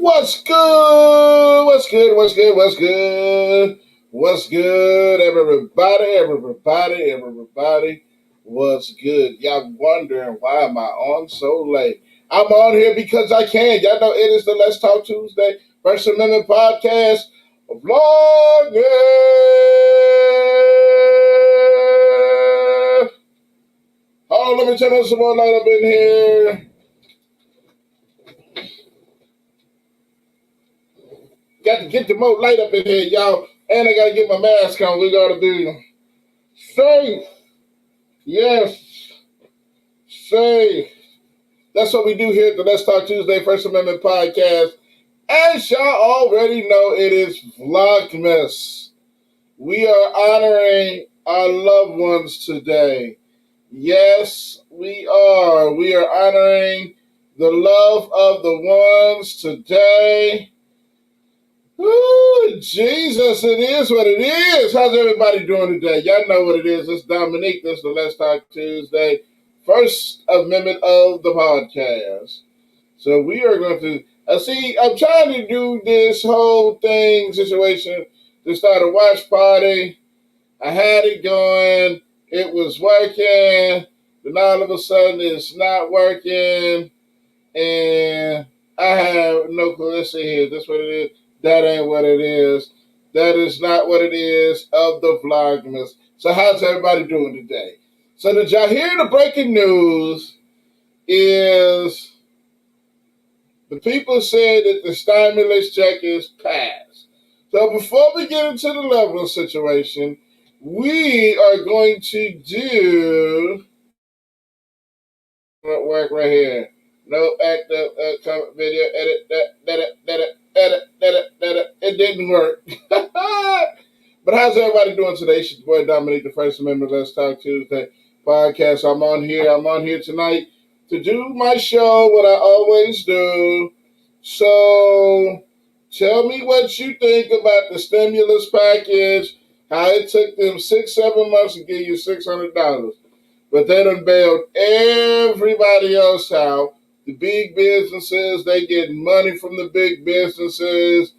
What's good? What's good? What's good? What's good? What's good, everybody? What's good? Y'all wondering why am I on so late? I'm on here because I can. Y'all know it is the Let's Talk Tuesday First Amendment podcast vlog. Oh, let me turn on some more light up in here. Got to get the more light up in here, y'all. And I got to get my mask on. We got to be safe. Yes, safe. That's what we do here at the Let's Talk Tuesday First Amendment podcast. As y'all already know, it is Vlogmass. We are honoring our loved ones today. Yes, we are. We are honoring the love of the ones today. Ooh, Jesus, it is what it is. How's everybody doing today? Y'all know what it is. It's Dominique. This is the Let's Talk Tuesday First Amendment of the podcast. So we are going to, I'm trying to do this whole situation to start a watch party. I had it going. It was working. Then all of a sudden it's not working. And I have no clue. Let's see here. That's what it is. That ain't what it is. That is not what it is of the Vlogmas. So how's everybody doing today? So did y'all hear the breaking news is the people said that the stimulus check is passed. So before we get into the level situation, we are going to do work right here. No active comment video edit that it didn't work. But how's everybody doing today? It's your boy Dominique, the First Amendment Let's Talk Tuesday podcast. I'm on here tonight to do my show, what I always do. So tell me what you think about the stimulus package, how it took them 6-7 months to give you $600. But they done bailed everybody else out. The big businesses, they get money from the big businesses,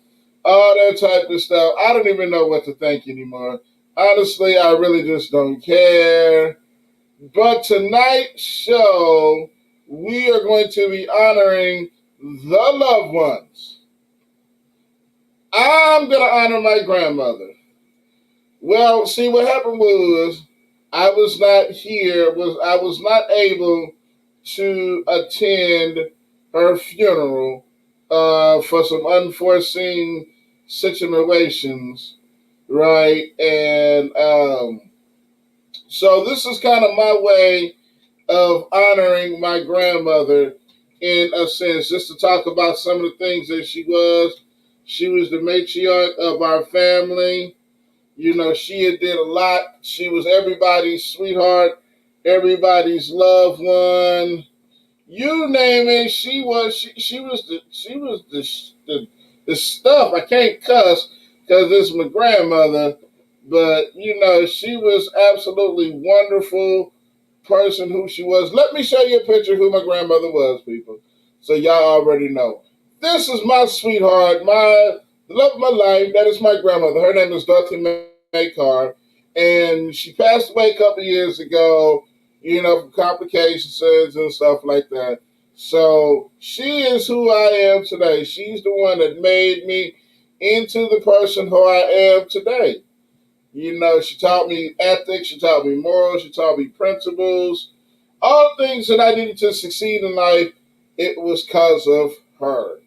all that type of stuff. I don't even know what to think anymore. Honestly, I really just don't care. But tonight's show, we are going to be honoring the loved ones. I'm going to honor my grandmother. Well, see, what happened was I was not here, I was not able to attend her funeral for some unforeseen situations, right? And so this is kind of my way of honoring my grandmother in a sense, just to talk about some of the things that she was. She was the matriarch of our family. You know, she had did a lot. She was everybody's sweetheart, everybody's loved one. You name it, she was the stuff. I can't cuss because it's my grandmother, but you know, she was absolutely wonderful person who she was. Let me show you a picture of who my grandmother was, people, so y'all already know. This is my sweetheart, the love of my life. That is my grandmother. Her name is Dorothy May Carr, and she passed away a couple years ago, you know, from complications and stuff like that. So she is who I am today. She's the one that made me into the person who I am today. You know, she taught me ethics, she taught me morals, she taught me principles, all things that I needed to succeed in life. It was because of her.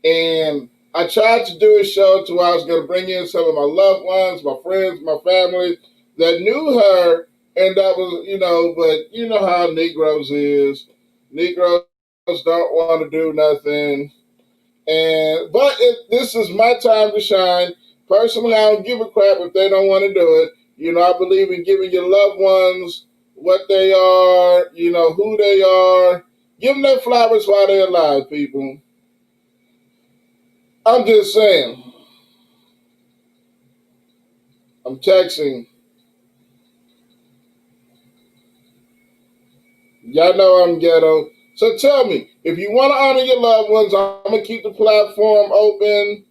And I tried to do a show to where I was going to bring in some of my loved ones, my friends, my family that knew her. And that was, you know, but you know how Negroes is. Negroes don't want to do nothing. But this is my time to shine. Personally, I don't give a crap if they don't want to do it. You know, I believe in giving your loved ones what they are, you know, who they are. Give them their flowers while they're alive, people. I'm just saying. I'm texting. Y'all know I'm ghetto. So tell me, if you want to honor your loved ones, I'm gonna keep the platform open.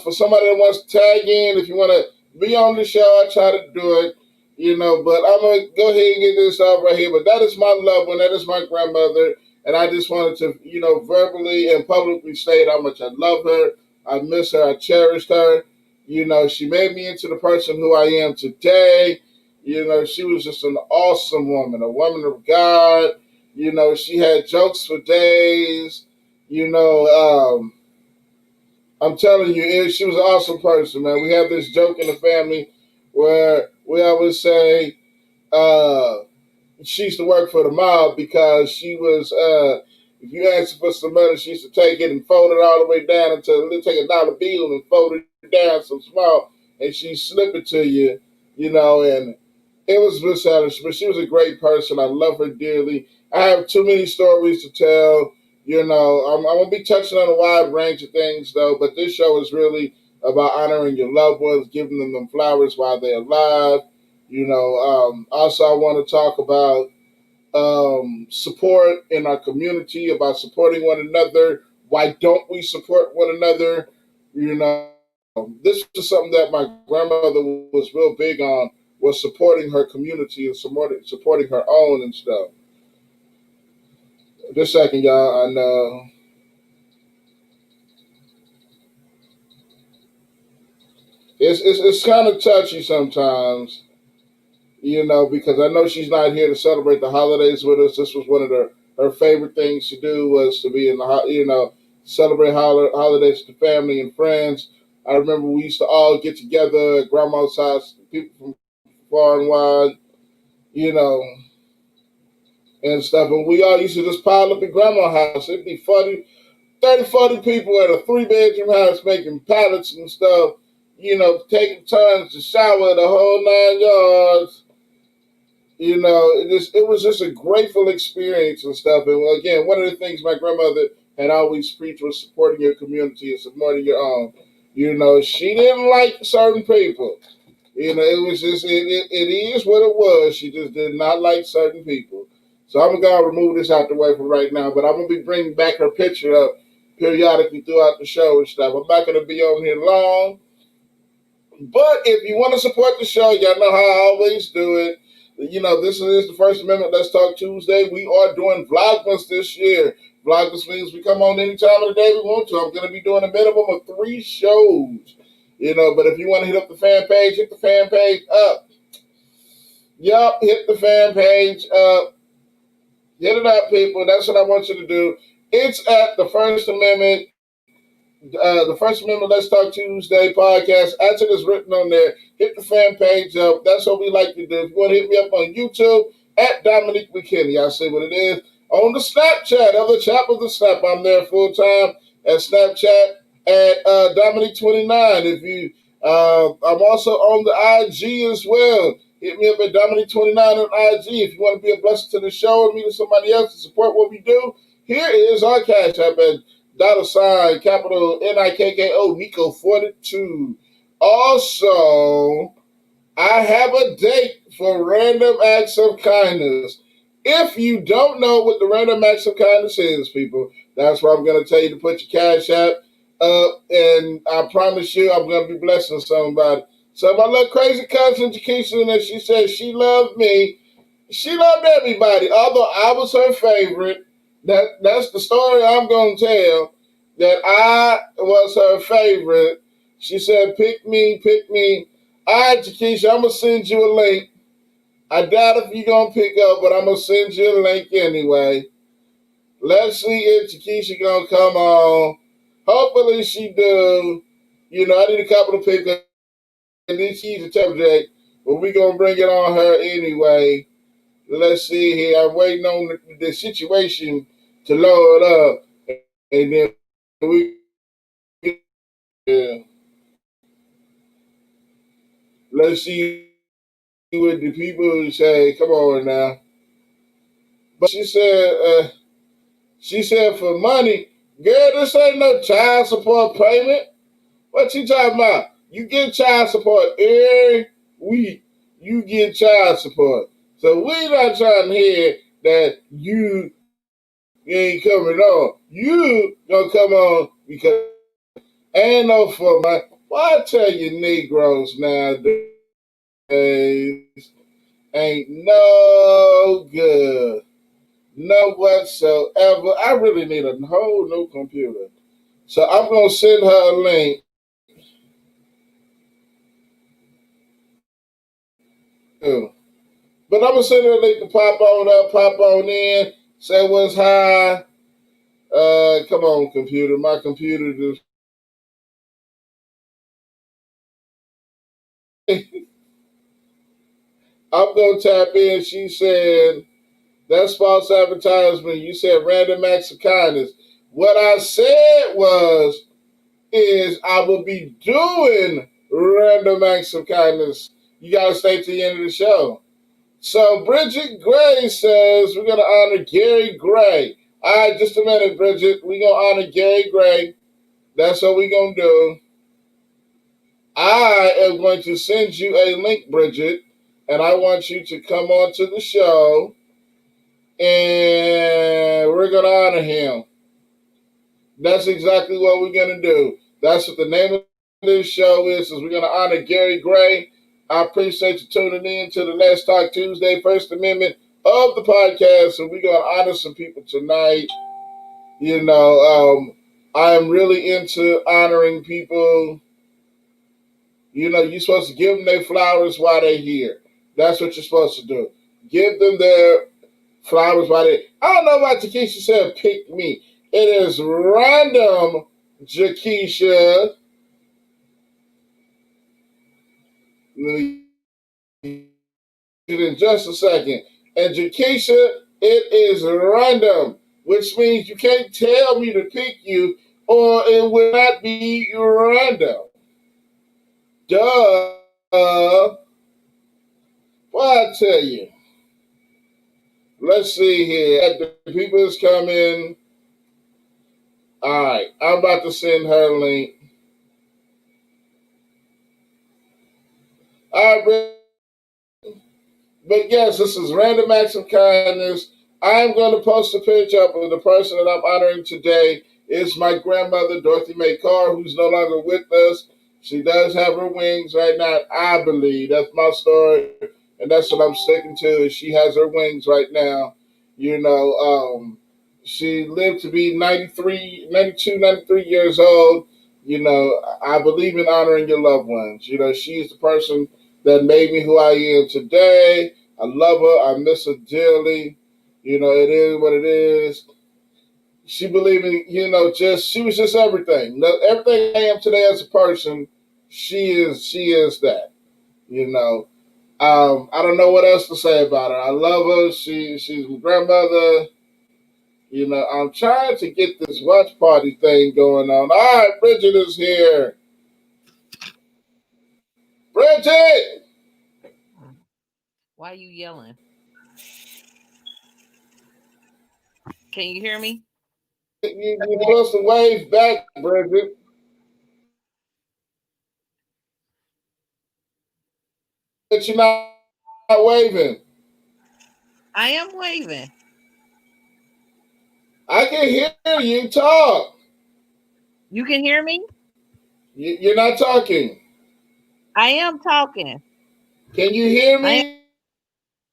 For somebody that wants to tag in, if you want to be on the show, I try to do it. But I'm gonna go ahead and get this off right here. But that is my loved one. That is my grandmother, and I just wanted to, verbally and publicly state how much I love her. I miss her. I cherished her. She made me into the person who I am today. She was just an awesome woman, a woman of God. She had jokes for days. You know, I'm telling you, she was an awesome person, man. We have this joke in the family where we always say uh, she used to work for the mob because she was, if you asked for some money, she used to take it and fold it all the way down until take a dollar bill and fold it down so small, and she slip it to you, and it was Miss Alice, but she was a great person. I love her dearly. I have too many stories to tell. I'm gonna be touching on a wide range of things though, but this show is really about honoring your loved ones, giving them flowers while they're alive. Also I want to talk about support in our community, about supporting one another. Why don't we support one another? This is something that my grandmother was real big on, was supporting her community and supporting her own and stuff. Just a second, y'all. I know it's kind of touchy sometimes, because I know she's not here to celebrate the holidays with us. This was one of her favorite things to do was to be in celebrate holidays with the family and friends. I remember we used to all get together at grandma's house, people from far and wide, you know, and stuff. And we all used to just pile up at grandma's house. It'd be funny, 30, 40 people at a three-bedroom house making pallets and stuff, taking turns to shower the whole 9 yards. It was just a grateful experience and stuff. And again, one of the things my grandmother had always preached was supporting your community and supporting your own. She didn't like certain people. It was just it is what it was. She just did not like certain people. So I'm gonna remove this out the way for right now. But I'm gonna be bringing back her picture up periodically throughout the show and stuff. I'm not gonna be on here long. But if you want to support the show, y'all know how I always do it. This is the First Amendment Let's Talk Tuesday. We are doing Vlogmas this year. Vlogmas means we come on any time of the day we want to. I'm going to be doing a minimum of 3 shows. But if you want to hit up the fan page, hit the fan page up. Yup, hit the fan page up. Hit it up, people. That's what I want you to do. It's at the First Amendment Let's Talk Tuesday podcast. As it is written on there, hit the fan page up. That's what we like to do. If you want to hit me up on YouTube, at Dominique McKinney, I say what it is. On the Snapchat, other chap of the Snap, I'm there full time at Snapchat at Dominique29. If you, I'm also on the IG as well. Hit me up at Dominique29 on IG. If you want to be a blessing to the show or me to somebody else to support what we do, here is our cash app at $ capital NIKKO Nico 42. Also, I have a date for Random Acts of Kindness. If you don't know what the Random Acts of Kindness is, people, that's why I'm going to tell you to put your cash app up, and I promise you I'm going to be blessing somebody. So my little crazy cousin Jakeisha, and she said she loved me. She loved everybody, although I was her favorite. That's the story I'm going to tell, that I was her favorite. She said, pick me, pick me. All right, Jakeisha, I'm going to send you a link. I doubt if you're going to pick up, but I'm going to send you a link anyway. Let's see if Jakeisha going to come on. Hopefully she do. I need a couple of pickups. And then she's a tough Jake, but we're going to bring it on her anyway. Let's see here. I'm waiting on the situation to load up. And then we let's see what the people say. Come on now. But she said for money, girl, this ain't no child support payment. What you talking about? You get child support every week. You get child support. So we not trying to hear that you You ain't coming on. You gonna come on because ain't no for my. Why I tell you, Negroes nowadays ain't no good, no whatsoever. I really need a whole new computer, so I'm gonna send her a link. Too. But I'm gonna send her a link to pop on up, pop on in, say what's high. Come on, computer. My computer just. I'm gonna tap in. She said that's false advertisement. You said random acts of kindness. What I said is I will be doing random acts of kindness. You gotta stay to the end of the show. So Bridget Gray says we're gonna honor Gary Gray. All right, just a minute, Bridget. We're gonna honor Gary Gray. That's what we're gonna do. I am going to send you a link, Bridget, and I want you to come on to the show and we're going to honor him. That's exactly what we're going to do. That's what the name of this show is we're going to honor Gary Gray. I appreciate you tuning in to the Let's Talk Tuesday First Amendment of the podcast, and we're going to honor some people tonight. You know, I'm really into honoring people. You know, you're supposed to give them their flowers while they're here. That's what you're supposed to do. Give them their flowers while they. I don't know why Takesha said pick me. It is random, Jakesha. In just a second. And Jakesha, it is random, which means you can't tell me to pick you or it will not be random. Duh. Well, I tell you. Let's see here. The people is coming. All right, I'm about to send her a link. All right, but yes, this is Random Acts of Kindness. I'm going to post a picture up of the person that I'm honoring today. Is my grandmother, Dorothy Mae Carr, who's no longer with us. She does have her wings right now, I believe. That's my story, and that's what I'm sticking to. Is she has her wings right now. You know, she lived to be 93, 92, 93 years old. You know, I believe in honoring your loved ones. You know, she's the person that made me who I am today. I love her. I miss her dearly. You know, it is what it is. She believed in, you know, just she was just everything. Everything I am today as a person, she is that. You know. I don't know what else to say about her. I love her. She's my grandmother. You know, I'm trying to get this watch party thing going on. All right, Bridget is here. Bridget! Why are you yelling? Can you hear me? You're supposed to wave back, Bridget, but you're not waving. I am waving. I can hear you talk. You can hear me? You're not talking. I am talking. Can you hear I am, me?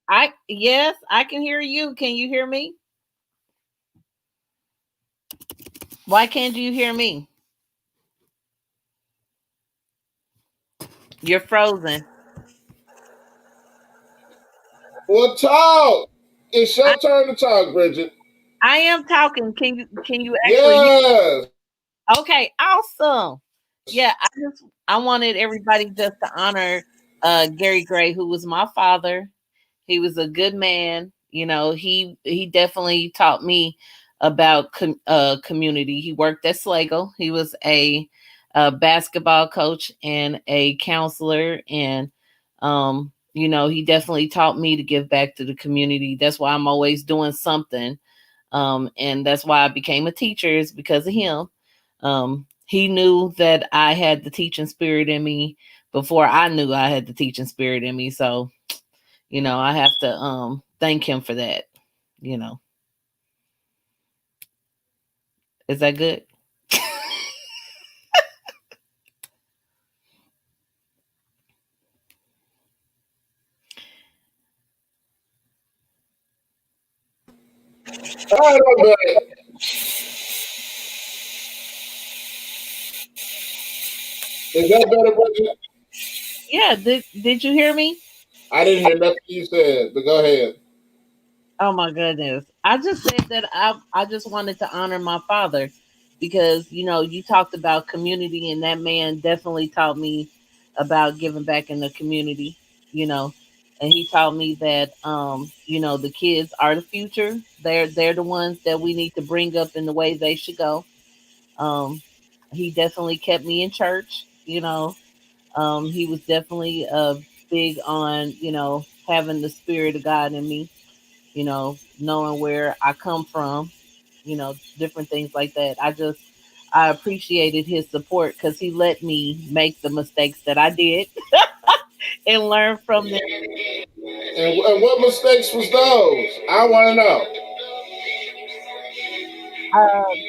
I yes, I can hear you. Can you hear me? Why can't you hear me? You're frozen. Well, talk. It's I, your turn to talk, Bridget. I am talking. Can you actually hear? Yes. Okay, awesome. Yeah, I wanted everybody just to honor Gary Gray, who was my father. He was a good man. You know, he definitely taught me about community. He worked at Slagle. He was a basketball coach and a counselor, and you know, he definitely taught me to give back to the community. That's why I'm always doing something, and that's why I became a teacher is because of him. He knew that I had the teaching spirit in me before I knew I had the teaching spirit in me. So you know, I have to thank him for that, you know. Is that good? All right, I'm back. Is that better, Bridget? Yeah, did you hear me? I didn't hear nothing you said, but go ahead. Oh my goodness. I just said that I just wanted to honor my father because you talked about community and that man definitely taught me about giving back in the community, you know. And he taught me that the kids are the future. They're the ones that we need to bring up in the way they should go. Um he definitely kept me in church, you know. He was definitely big on, having the spirit of God in me, knowing where I come from, different things like that. I appreciated his support because he let me make the mistakes that I did and learn from them. And what mistakes was those? I want to know.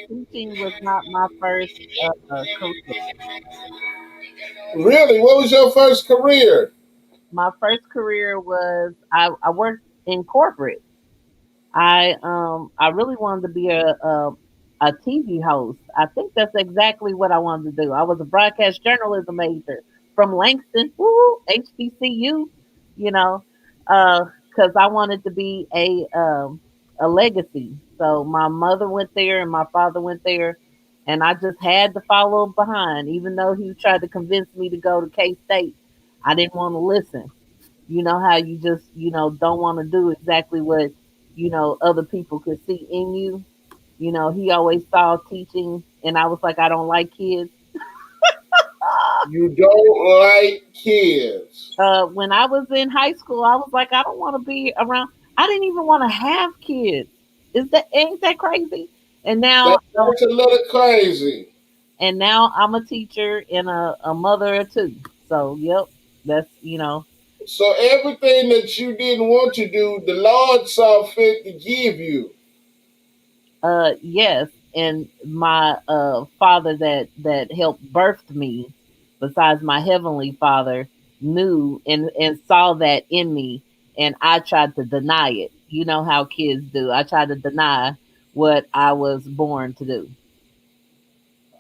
Teaching was not my first career. Really, what was your first career? My first career was I worked in corporate. I really wanted to be a TV host. I think that's exactly what I wanted to do. I was a broadcast journalism major from Langston, woo, HBCU, you know, because I wanted to be a legacy. So my mother went there and my father went there, and I just had to follow behind. Even though he tried to convince me to go to K State, I didn't want to listen. You know how you just, don't want to do exactly what, other people could see in you. He always saw teaching, and I was like, I don't like kids. You don't like kids. When I was in high school, I was like, I don't want to be around. I didn't even want to have kids. Ain't that crazy? And now, That's a little crazy. I'm a teacher and a mother or two. So, yep, that's. So everything that you didn't want to do, the Lord saw fit to give you. Yes, and my father that helped birthed me, besides my heavenly father, knew and saw that in me, and I tried to deny it. You know how kids do. I tried to deny what I was born to do.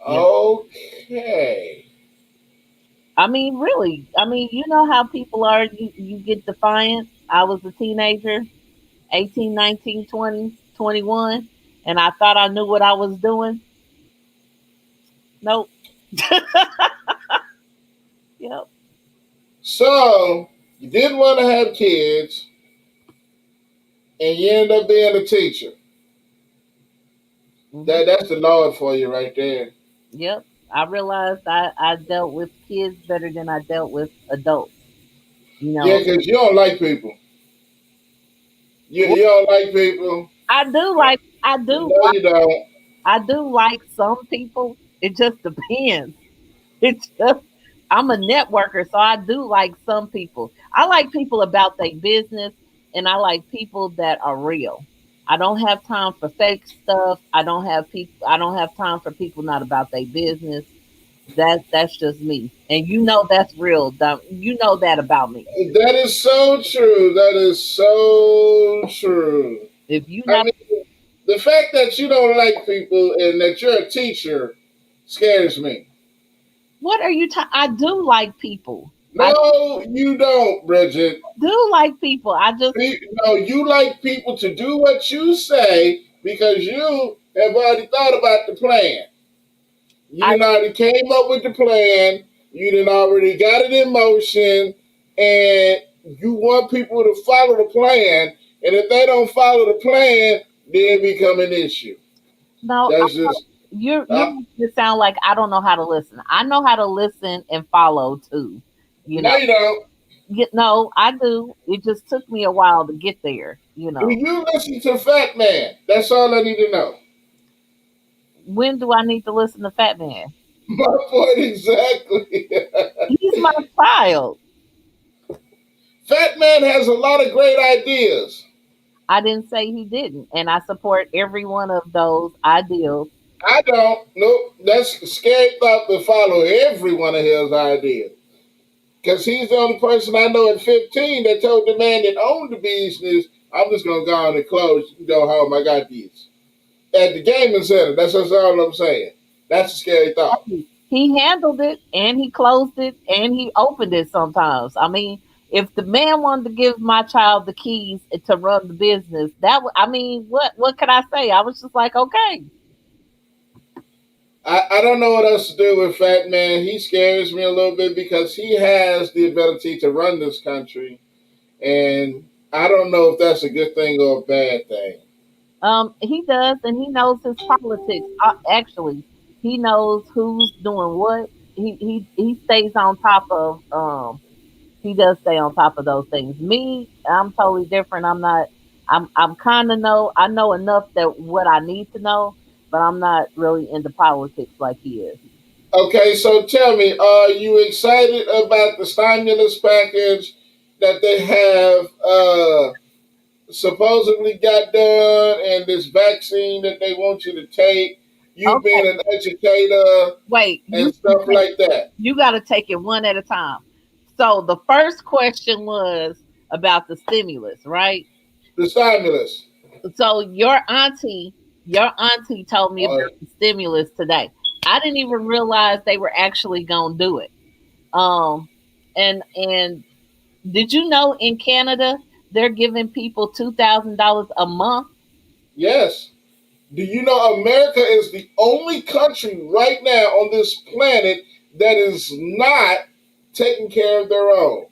You know, Okay. I mean, really. I mean, you know how people are. You get defiant. I was a teenager, 18, 19, 20, 21, and I thought I knew what I was doing. Nope. Yep. So you didn't want to have kids, and you end up being a teacher. Hmm. That's the Lord for you right there. Yep. I realized I dealt with kids better than I dealt with adults. You Yeah, know, because you don't like people. Well, You don't like people. I do Uh, like I do No, like you don't. I do like some people. It just depends. It's just I'm a networker, so I do like some people. I like people about their business, and I like people that are real. I don't have time for fake stuff. I don't have time for people not about their business. That's just me. And that's real. You know that about me. That is so true. That is so true. If you I not mean, the fact that you don't like people and that you're a teacher scares me. what are you I do like people. I No, you don't, Bridget. do like people. I just No, you like people to do what you say because you have already thought about the plan. You I done already came up with the plan. You done already got it in motion, and you want people to follow the plan. And if they don't follow the plan, then it become an issue. no, That's just you're uh, making it sound like I don't know how to listen. I know how to listen and follow too. You know. no, you don't. No, I do. It just took me a while to get there. Do you listen to Fat Man? That's all I need to know. When do I need to listen to Fat Man? My point exactly. He's my child. Fat Man has a lot of great ideas. I didn't say he didn't, and I support every one of those ideals. I don't. Nope. That's a scary thought to follow every one of his ideas. Because he's the only person I know at 15 that told the man that owned the business, I'm just going to go on and close. You can go home. I got these. At the gaming center. That's all I'm saying. That's a scary thought. He handled it and he closed it and he opened it sometimes. I mean, if the man wanted to give my child the keys to run the business, I mean, what could I say? I was just like, okay. I don't know what else to do with Fat Man. He scares me a little bit because he has the ability to run this country. And I don't know if that's a good thing or a bad thing. He does, and he knows his politics. Actually, he knows who's doing what. He stays on top of. He does stay on top of those things. Me, I'm totally different. I'm not. I'm kind of know. I know enough that what I need to know, but I'm not really into politics like he is. Okay, so tell me, are you excited about the stimulus package that they have supposedly got done and this vaccine that they want you to take? You Okay, being an educator wait. and stuff like that. You got to take it one at a time. So the first question was about the stimulus, right? The stimulus. So your auntie told me Uh, about the stimulus today. I didn't even realize they were actually gonna do it. Um, and did you know in Canada they're giving people $2,000 a month? yes. Do you know America is the only country right now on this planet that is not taking care of their own?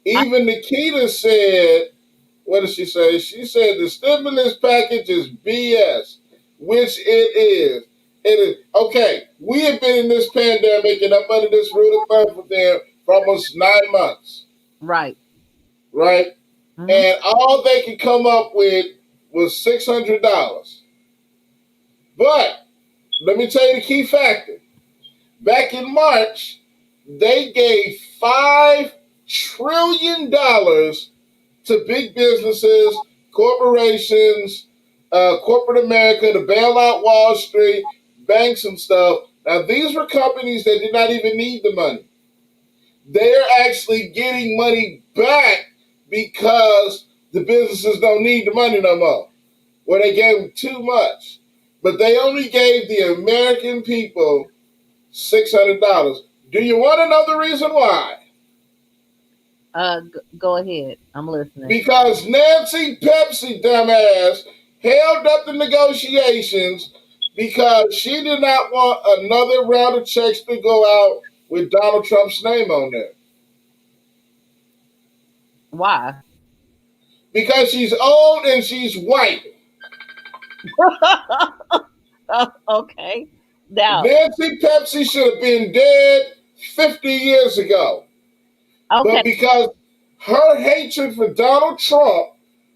I, Even Nikita said, what did she say? She said the stimulus package is BS, which it is. It is okay. We have been in this pandemic and up under this root of thumb for them for almost 9 months, right. right? Hmm. And all they could come up with was $600. But let me tell you the key factor. Back in March, they gave $5 trillion to big businesses, corporations, corporate America to bail out Wall Street, banks and stuff. Now, these were companies that did not even need the money. They're actually getting money back because the businesses don't need the money no more, where they gave them too much. But they only gave the American people $600. Do you want to know the reason why? Go ahead. I'm listening. Because Nancy Pepsi, dumbass, held up the negotiations because she did not want another round of checks to go out with Donald Trump's name on there. Why? Because she's old and she's white. Okay. Now, Nancy Pepsi should have been dead 50 years ago. okay. But because her hatred for Donald Trump,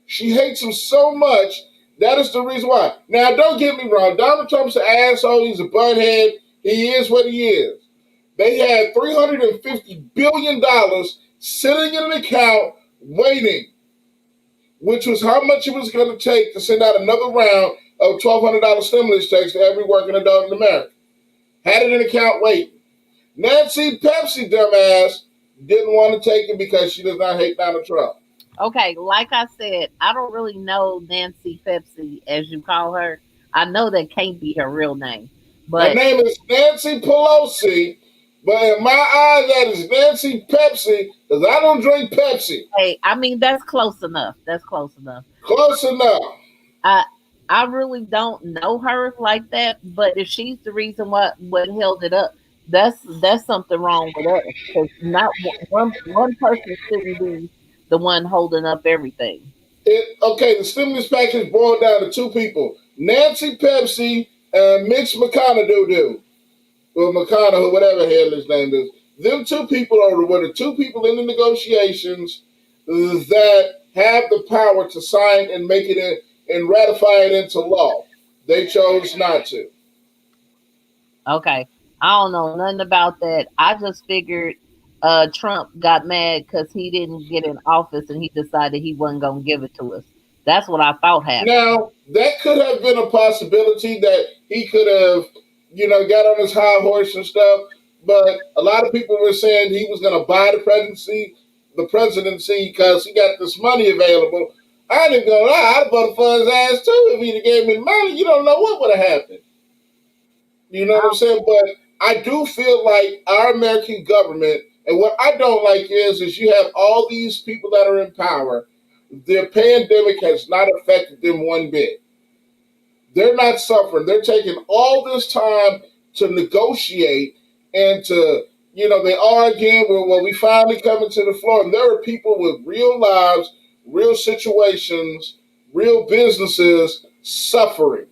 she hates him so much, that is the reason why. Now, don't get me wrong. Donald Trump's an asshole. He's a butthead. He is what he is. They had $350 billion sitting in an account waiting, which was how much it was going to take to send out another round of $1,200 stimulus checks to every working adult in America. Had it in an account waiting. Nancy Pepsi, dumbass, didn't want to take it because she does not hate Donald Trump. Okay, like I said, I don't really know Nancy Pepsi, as you call her. I know that can't be her real name, Her but name is Nancy Pelosi, but in my eyes, that is Nancy Pepsi because I don't drink Pepsi. hey, I mean that's close enough. That's close enough. Close enough. I I really don't know her like that, but if she's the reason what held it up, that's something wrong with us because not one person shouldn't be the one holding up everything. Okay, the stimulus package boiled down to two people: Nancy Pepsi and Mitch McConaughey, or McConaughey, whatever the hell his name is. Them two people were the two people in the negotiations that have the power to sign and make it and ratify it into law. They chose not to. Okay. I don't know nothing about that. I just figured Trump got mad because he didn't get in office and he decided he wasn't gonna give it to us. That's what I thought happened. Now, that could have been a possibility that he could have, got on his high horse and stuff. But a lot of people were saying he was going to buy the presidency, because he got this money available. I didn't go lie. I'd have voted for his ass too if he'd have gave me the money. You don't know what would have happened. You know what I'm saying? But I do feel like our American government, and what I don't like is you have all these people that are in power. The pandemic has not affected them one bit. They're not suffering. They're taking all this time to negotiate and they argue. Well, we finally coming to the floor. And there are people with real lives, real situations, real businesses suffering.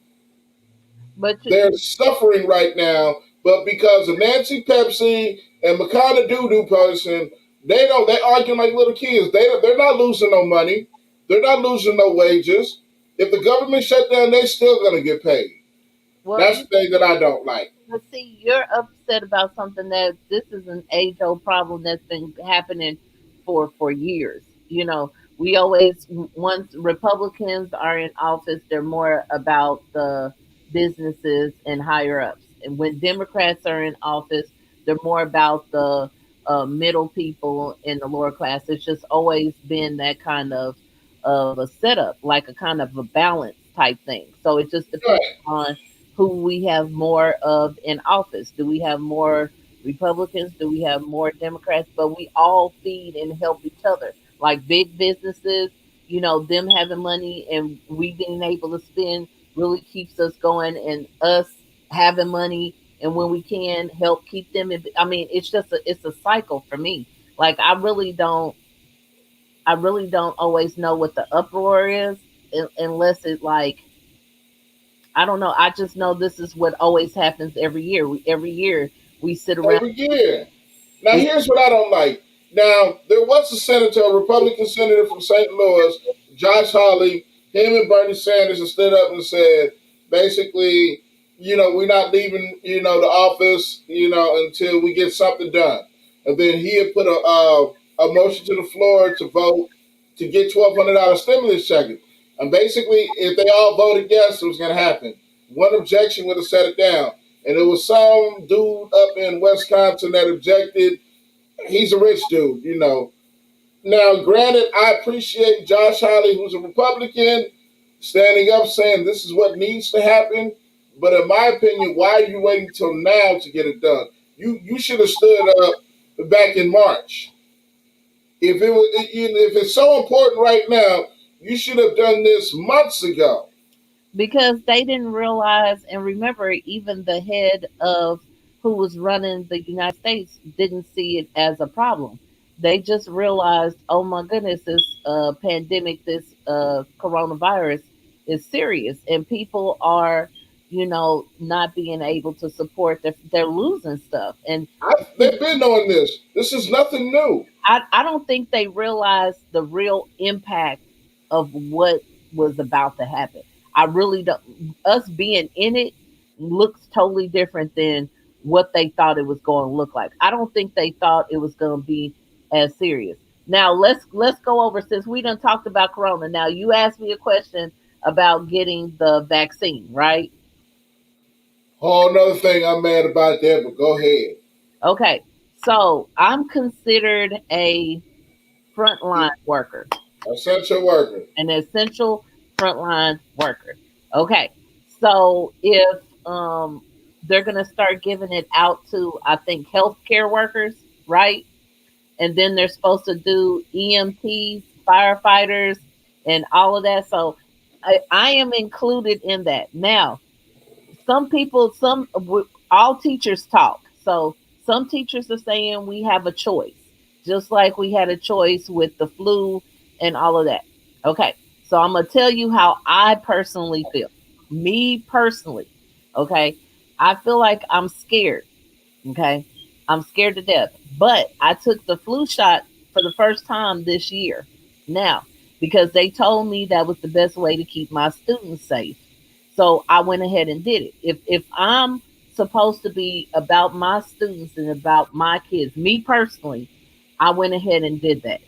But They're suffering right now, but because of Nancy Pepsi and Makana Doodoo person, they argue like little kids. They're not losing no money. They're not losing no wages. If the government shut down, they're still gonna get paid. well, That's the thing that I don't like. but see, you're upset about something that this is an age old problem that's been happening for years. You know, we always once Republicans are in office, they're more about the businesses and higher ups, and when Democrats are in office, they're more about the middle people in the lower class. It's just always been that kind of a setup, like a kind of a balance type thing. So it just depends Right. on who we have more of in office. Do we have more Republicans? Do we have more Democrats? But we all feed and help each other. Like big businesses, them having money and we being able to spend really keeps us going, and us having money and when we can help keep them in. I mean, it's a cycle for me. Like I really don't always know what the uproar is unless it like I don't know. I just know this is what always happens every year. Every year we sit around. Every year. Now, We here's what I don't like. Now, there was a senator, a Republican senator from St. Louis, Josh Hawley. Him and Bernie Sanders have stood up and said, basically, we're not leaving, the office, until we get something done. And then he had put a motion to the floor to vote to get $1,200 stimulus check. And basically, if they all voted yes, it was going to happen. One objection would have set it down. And it was some dude up in Wisconsin that objected. He's a rich dude. Now, granted, I appreciate Josh Hawley, who's a Republican, standing up saying this is what needs to happen. But in my opinion, why are you waiting till now to get it done? You should have stood up back in March. If it's so important right now, you should have done this months ago. because they didn't realize and remember even the head of who was running the United States didn't see it as a problem. They just realized, oh my goodness, this pandemic, this coronavirus is serious, and people are, not being able to support. They're losing stuff, and They've been on this. This is nothing new. I don't think they realized the real impact of what was about to happen. I really don't. Us being in it looks totally different than what they thought it was going to look like. I don't think they thought it was going to be as serious. Now let's go over, since we done talked about corona. Now you asked me a question about getting the vaccine, right? Whole another thing I'm mad about that, but go ahead. Okay, so I'm considered a frontline worker, Essential worker. an essential frontline worker. Okay, so if they're gonna start giving it out to, I think, healthcare workers, right? And then they're supposed to do EMTs, firefighters, and all of that. So I am included in that. Now, some people, all teachers talk. So some teachers are saying we have a choice, just like we had a choice with the flu and all of that. Okay, so I'm gonna tell you how I personally feel. Me personally, okay, I feel like I'm scared. Okay, I'm scared to death. But I took the flu shot for the first time this year. Now, because they told me that was the best way to keep my students safe. So I went ahead and did it. If I'm supposed to be about my students and about my kids, me personally, I went ahead and did that.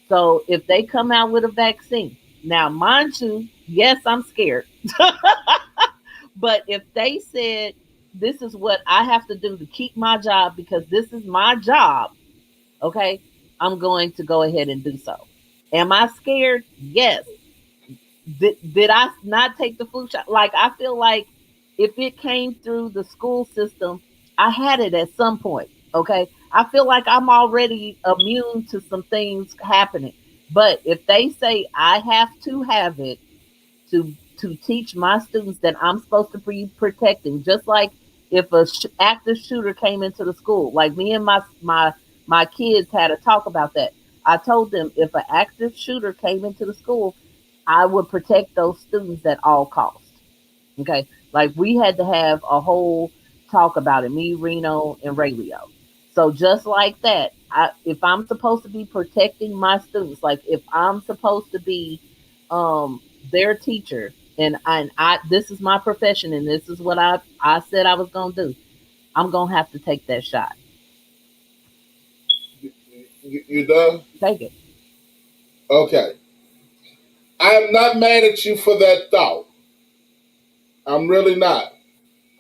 So if they come out with a vaccine, Now, mind you, yes, I'm scared. But if they said, this is what I have to do to keep my job because this is my job, okay, I'm going to go ahead and do so. Am I scared? Yes. Did I not take the flu shot? Like, I feel like if it came through the school system, I had it at some point. Okay. I feel like I'm already immune to some things happening. But if they say I have to have it, to teach my students that I'm supposed to be protecting. Just like if a active shooter came into the school, like me and my kids had a talk about that. I told them if an active shooter came into the school, I would protect those students at all costs. Okay. Like we had to have a whole talk about it, me, Reno, and Ray Leo. So just like that, if I'm supposed to be protecting my students, like if I'm supposed to be their teacher, and I this is my profession and this is what I said I was gonna do, I'm gonna have to take that shot. You done? Take it. Okay. I'm not mad at you for that thought. I'm really not.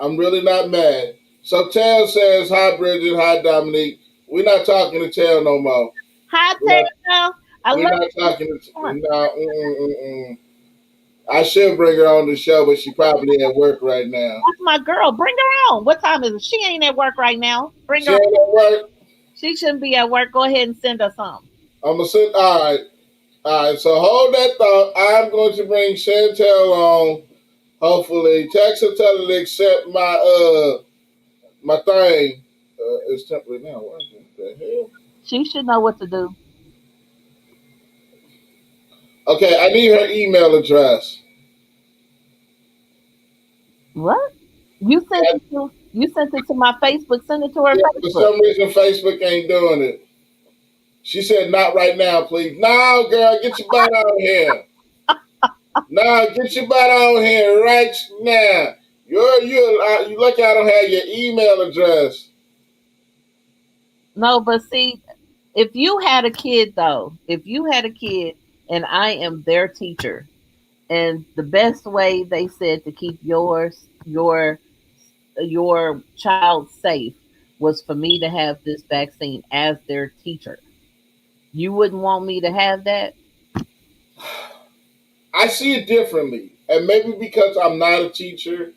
I'm really not mad. So Tail says, hi Bridget, hi Dominique. We're not talking to Tail no more. Hi We're not, Taylor. I we're love not you. talking to Come on. no. I should bring her on the show, but she probably at work right now. That's my girl. Bring her on. What time is it? She ain't at work right now. Bring She her. ain't at work. She shouldn't be at work. Go ahead and send her some. I'm gonna sit. All right. So hold that thought. I'm going to bring Chantel on. Hopefully, text her, tell her to accept my thing. It's temporary now. What the hell? She should know what to do. Okay, I need her email address. What? You sent it to my Facebook. Send it to her Yeah, for Facebook. some reason Facebook ain't doing it. She said, "Not right now, please." No, girl, get your butt on here. No, get your butt on here right now. You lucky I don't have your email address. No, but see, if you had a kid though, if you had a kid and I am their teacher, and the best way they said to keep your child safe was for me to have this vaccine as their teacher. You wouldn't want me to have that? I see it differently, and maybe because I'm not a teacher,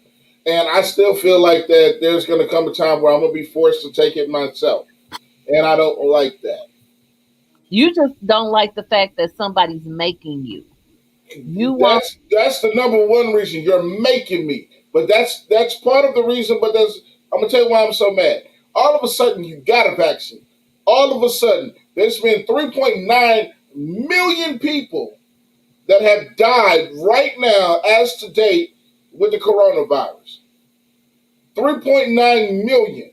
and I still feel like that there's going to come a time where I'm going to be forced to take it myself, and I don't like that. You just don't like the fact that somebody's making you. You want That's the number one reason you're making me. But that's part of the reason. But I'm gonna tell you why I'm so mad. All of a sudden, you got a vaccine. All of a sudden, there's been 3.9 million people that have died right now, as to date, with the coronavirus. 3.9 million.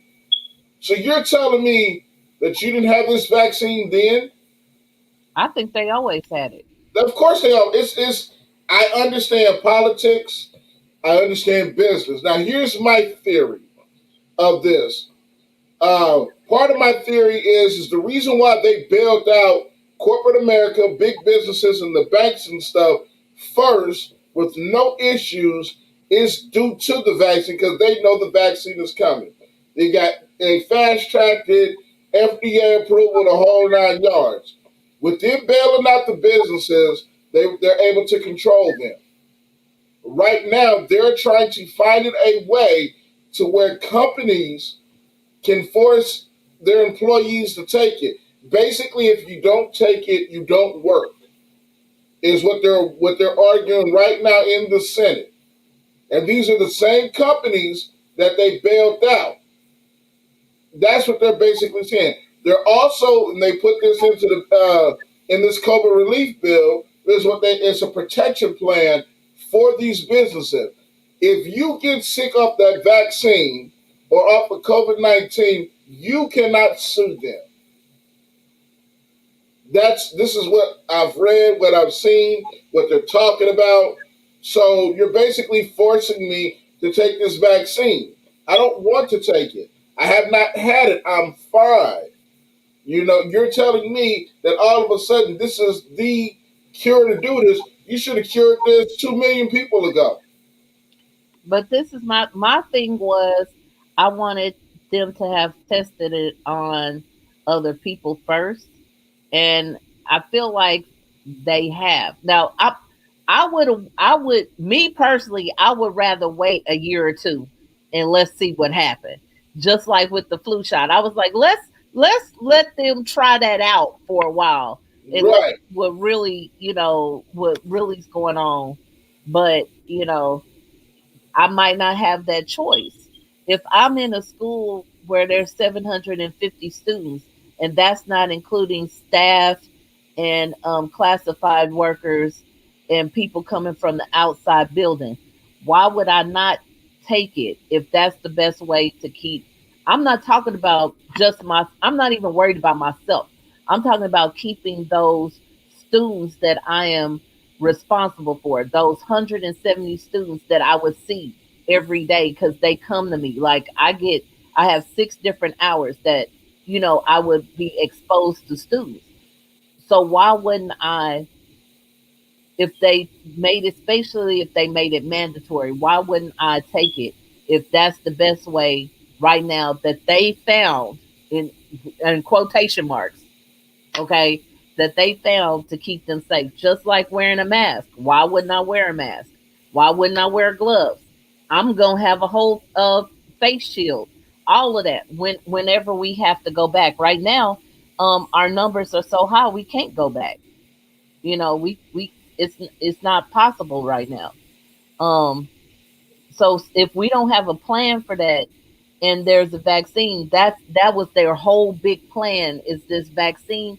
So you're telling me that you didn't have this vaccine then? I think they always had it. Of course they are. It's. I understand politics. I understand business. Now, here's my theory of this. Part of my theory is the reason why they bailed out corporate America, big businesses, and the banks and stuff first with no issues is due to the vaccine because they know the vaccine is coming. They fast tracked it, FDA approval, the whole 9 yards. With them bailing out the businesses, they're able to control them. Right now, they're trying to find a way to where companies can force their employees to take it. Basically, if you don't take it, you don't work. Is what they're arguing right now in the Senate. And these are the same companies that they bailed out. That's what they're basically saying. They're also, and they put this into the in this COVID relief bill. It's a protection plan for these businesses. If you get sick off that vaccine or off of COVID-19, you cannot sue them. This is what I've read, what I've seen, what they're talking about. So you're basically forcing me to take this vaccine. I don't want to take it. I have not had it. I'm fine. You're telling me that all of a sudden this is the cure to do this. You should have cured this 2 million people ago. But this is my thing was I wanted them to have tested it on other people first, and I feel like they have. Now, I would me personally, I would rather wait a year or two and let's see what happened. Just like with the flu shot, I was like, let's let them try that out for a while and let's Right. see what really, what really is going on. But I might not have that choice. If I'm in a school where there's 750 students, and that's not including staff and classified workers and people coming from the outside building, why would I not take it if that's the best way to keep? I'm not talking about I'm not even worried about myself. I'm talking about keeping those students that I am responsible for, those 170 students that I would see every day because they come to me. Like I have 6 different hours that, I would be exposed to students. So why wouldn't I, if they made it, especially if they made it mandatory, why wouldn't I take it if that's the best way right now that they found in quotation marks, okay, that they found to keep them safe, just like wearing a mask. Why wouldn't I wear a mask? Why wouldn't I wear gloves? I'm gonna have a whole face shield, all of that. Whenever we have to go back, right now, our numbers are so high we can't go back. We it's not possible right now. Um, so if we don't have a plan for that, and there's a vaccine, that was their whole big plan. Is this vaccine?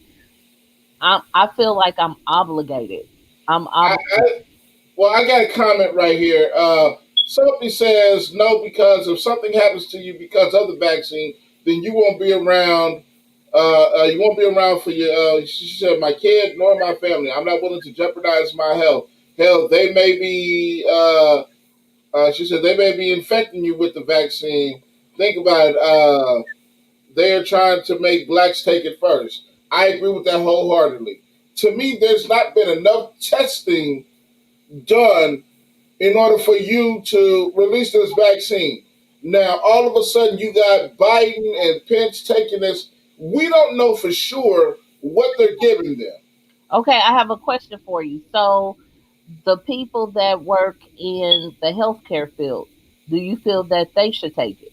I feel like I'm obligated. I'm I, obligated. I well, I got a comment right here. Somebody says no because if something happens to you because of the vaccine, then you won't be around. You won't be around for your. She said, "My kid nor my family. I'm not willing to jeopardize my health. Hell, they may be." She said they may be infecting you with the vaccine. Think about it. They're trying to make blacks take it first. I agree with that wholeheartedly. To me, there's not been enough testing done in order for you to release this vaccine. Now, all of a sudden, you got Biden and Pence taking this. We don't know for sure what they're giving them. Okay, I have a question for you. So, the people that work in the healthcare field, do you feel that they should take it?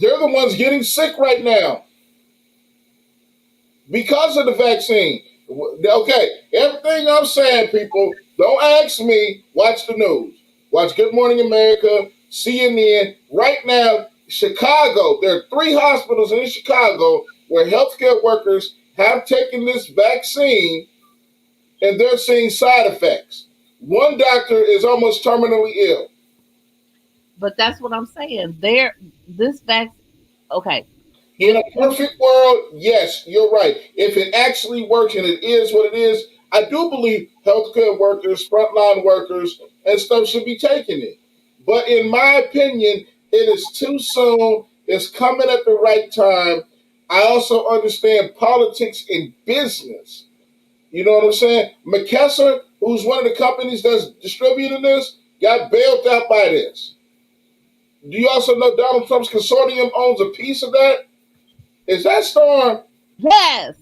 They're the ones getting sick right now because of the vaccine. Okay, everything I'm saying, people, don't ask me. Watch the news. Watch Good Morning America, CNN. Right now, Chicago, there are 3 hospitals in Chicago where healthcare workers have taken this vaccine and they're seeing side effects. One doctor is almost terminally ill. But that's what I'm saying. This vaccine. Okay, In if a perfect world, yes, you're right. If it actually works and it is what it is, I do believe healthcare workers, frontline workers, and stuff should be taking it. But in my opinion, it is too soon. It's coming at the right time. I also understand politics and business. You know what I'm saying? McKesson, who's one of the companies that's distributing this, got bailed out by this. Do you also know Donald Trump's consortium owns a piece of that? Is that Storm? yes,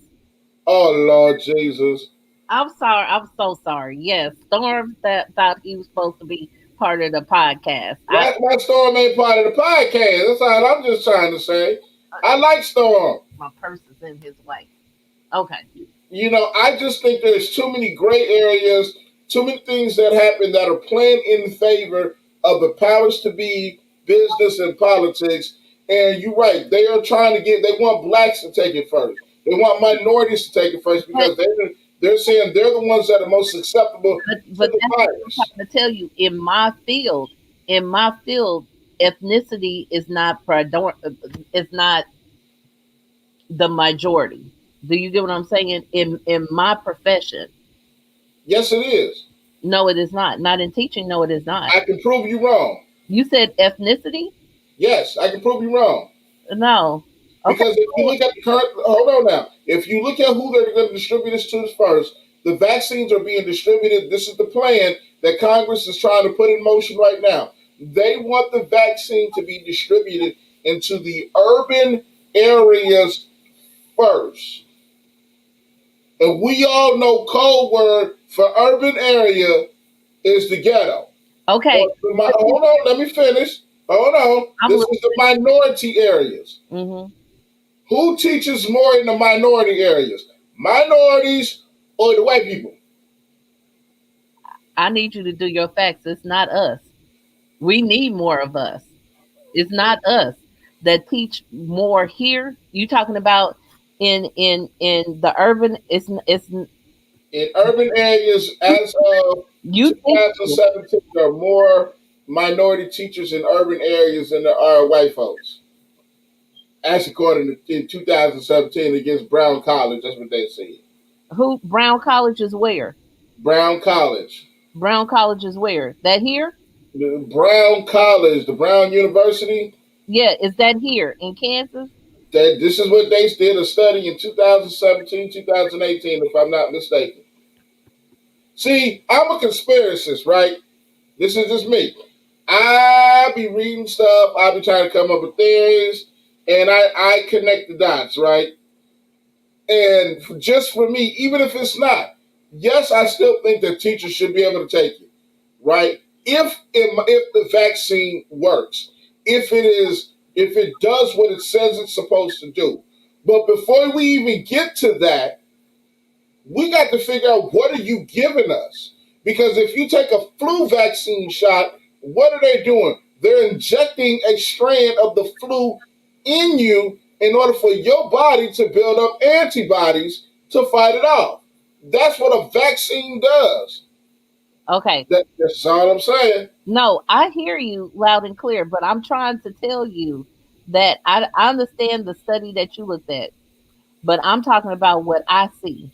Oh Lord Jesus. I'm sorry. I'm so sorry. Yes, Storm that thought he was supposed to be part of the podcast. My Storm ain't part of the podcast. That's all I'm just trying to say. I like Storm. My purse is in his way. Okay. You know, I just think there's too many gray areas, too many things that happen that are playing in favor of the powers to be, business and politics. And you're right, they are trying to they want blacks to take it first. They want minorities to take it first But because they're saying they're the ones that are most susceptible to but the that's what I'm virus. trying to tell you. In my field, ethnicity is not is not the majority. Do you get what I'm saying? In my profession, Yes, it is. no, it is not. Not in teaching, no, it is not. I can prove you wrong. You said ethnicity? Yes, I can prove you wrong. No. Okay. Because if you look at the current, hold on now. If you look at who they're going to distribute this to first, The vaccines are being distributed. This is the plan that Congress is trying to put in motion right now. They want the vaccine to be distributed into the urban areas first. And we all know code word for urban area is the ghetto. Okay. Hold on, let me finish. Hold on. I'm This is the minority areas. mm-hmm. Who teaches more in the minority areas? Minorities or the white people? I need you to do your facts. It's not us. We need more of us. It's not us that teach more here. You talking about in the urban? It's In urban areas, as of you think 2017, there are more minority teachers in urban areas than there are white folks. As according to in 2017 against Brown College, that's what they said. who Brown College is where? Brown College. Brown College is where? That here? The Brown College, the Brown University, Yeah, is that here in Kansas? that this is what they did a study in 2017, 2018, if I'm not mistaken. See, I'm a conspiracist, right? This is just me. I be reading stuff, I be trying to come up with theories, and I connect the dots, right? And just for me, even if it's not, yes, I still think that teachers should be able to take it, right? If the vaccine works, if it does what it says it's supposed to do. But before we even get to that, we got to figure out what are you giving us? Because if you take a flu vaccine shot, what are they doing? They're injecting a strand of the flu in you in order for your body to build up antibodies to fight it off. That's what a vaccine does. Okay. That's all I'm saying. No, I hear you loud and clear, but I'm trying to tell you that I understand the study that you looked at, but I'm talking about what I see.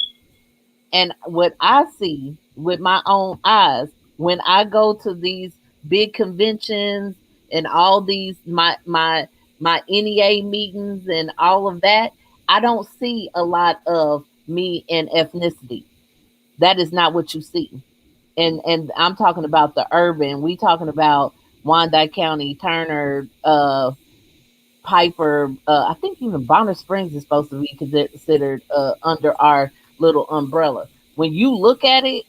And what I see with my own eyes when I go to these big conventions and all these my NEA meetings and all of that, I don't see a lot of me and ethnicity. That is not what you see. And I'm talking about the urban. We talking about Wyandotte County, Turner, Piper. I think even Bonner Springs is supposed to be considered under our little umbrella. When you look at it,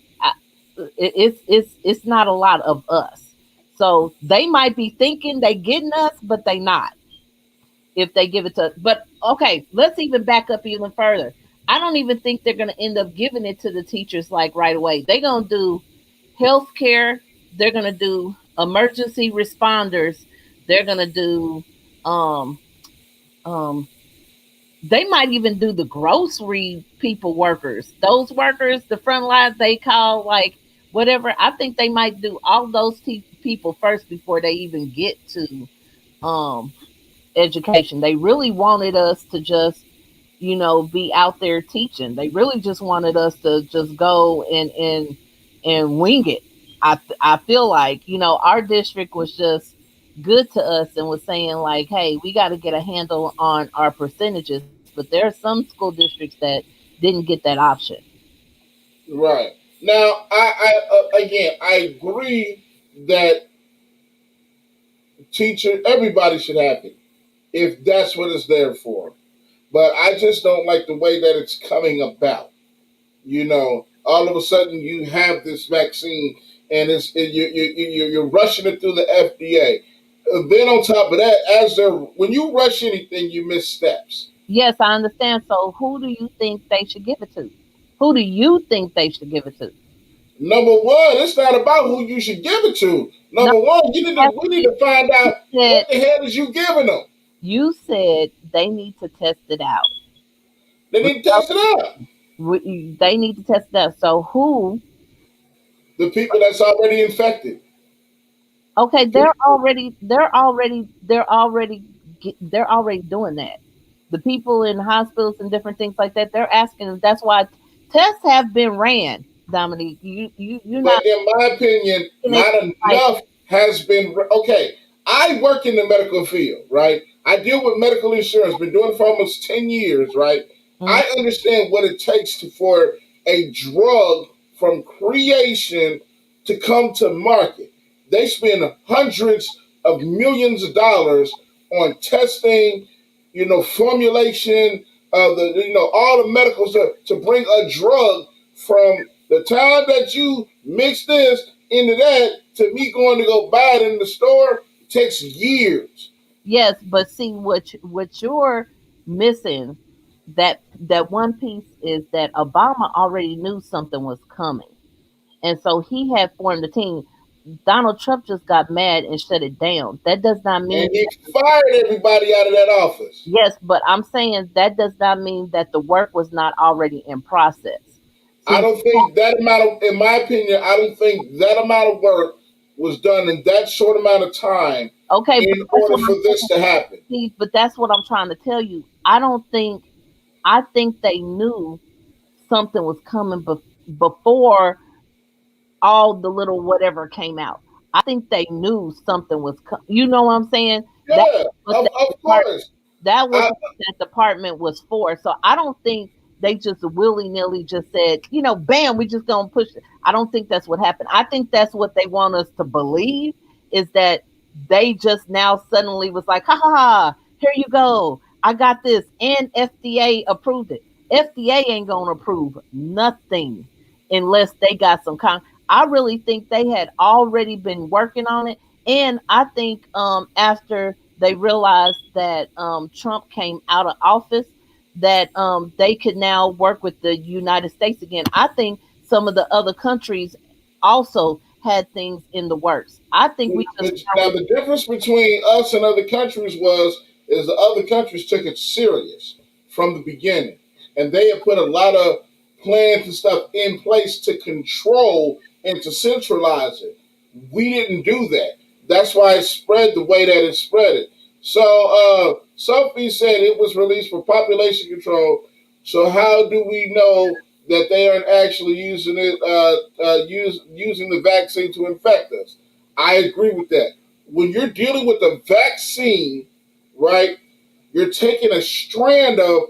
it's not a lot of us. So they might be thinking they getting us, but they not if they give it to us. But okay, let's even back up even further. I don't even think they're going to end up giving it to the teachers like right away. They're going to do healthcare. They're going to do emergency responders. They're going to do um, um, they might even do the grocery people workers. Those workers, the front lines they call like whatever. I think they might do all those people first before they even get to um education. They really wanted us to just, be out there teaching. They really just wanted us to just go and wing it. I feel like, our district was just good to us and was saying like, hey, we got to get a handle on our percentages. But there are some school districts that didn't get that option. Right. Now, again, I agree that everybody should have it if that's what it's there for. But I just don't like the way that it's coming about. All of a sudden you have this vaccine and you're rushing it through the FDA. Then on top of that, when you rush anything, you miss steps. Yes, I understand. So who do you think they should give it to? Who do you think they should give it to? Number one, it's not about who you should give it to. No, Number one, we need to find out said what the hell is you giving them. you said they need to test it out. They need to test it out. They need to test it out. So who? The people that's already infected. Okay, they're already doing that. The people in hospitals and different things like that, they're asking. That's why tests have been ran. Dominique, you're But not. in my opinion, not Like, enough has been. Okay, I work in the medical field, right? I deal with medical insurance. Been doing it for almost 10 years, right? mhm. I understand what it takes for a drug from creation to come to market. They spend hundreds of millions of dollars on testing, formulation of the, all the medicals to bring a drug from the time that you mix this into that to me going to go buy it in the store takes years. Yes, but see what you're missing, that one piece is that Obama already knew something was coming. And so he had formed a team. Donald Trump just got mad and shut it down. That does not And mean he that, fired everybody out of that office. yes, but I'm saying that does not mean that the work was not already in process. I See, don't think that amount of, in my opinion, I don't think that amount of work was done in that short amount of time okay, but in that's order what for I'm this to happen. see, but that's what I'm trying to tell you. I think they knew something was coming before all the little whatever came out. I think they knew something was you know what I'm saying? That Yeah, was what of that course. that was I, what that department was for. So I don't think they just willy nilly just said, bam, we just gonna push it. I don't think that's what happened. I think that's what they want us to believe is that they just now suddenly was like, ha ha ha, here you go. I got this. And FDA approved it. FDA ain't gonna approve nothing unless they got some I really think they had already been working on it. And I think after they realized that Trump came out of office, that they could now work with the United States again. I think some of the other countries also had things in the works. I think we just but now the difference between us and other countries is the other countries took it serious from the beginning, and they had put a lot of plans and stuff in place to control and to centralize it. We didn't do that. That's why it spread the way that it spread it. So Sophie said it was released for population control. So how do we know that they aren't actually using it, using the vaccine to infect us? I agree with that. When you're dealing with a vaccine, right, you're taking a strand of,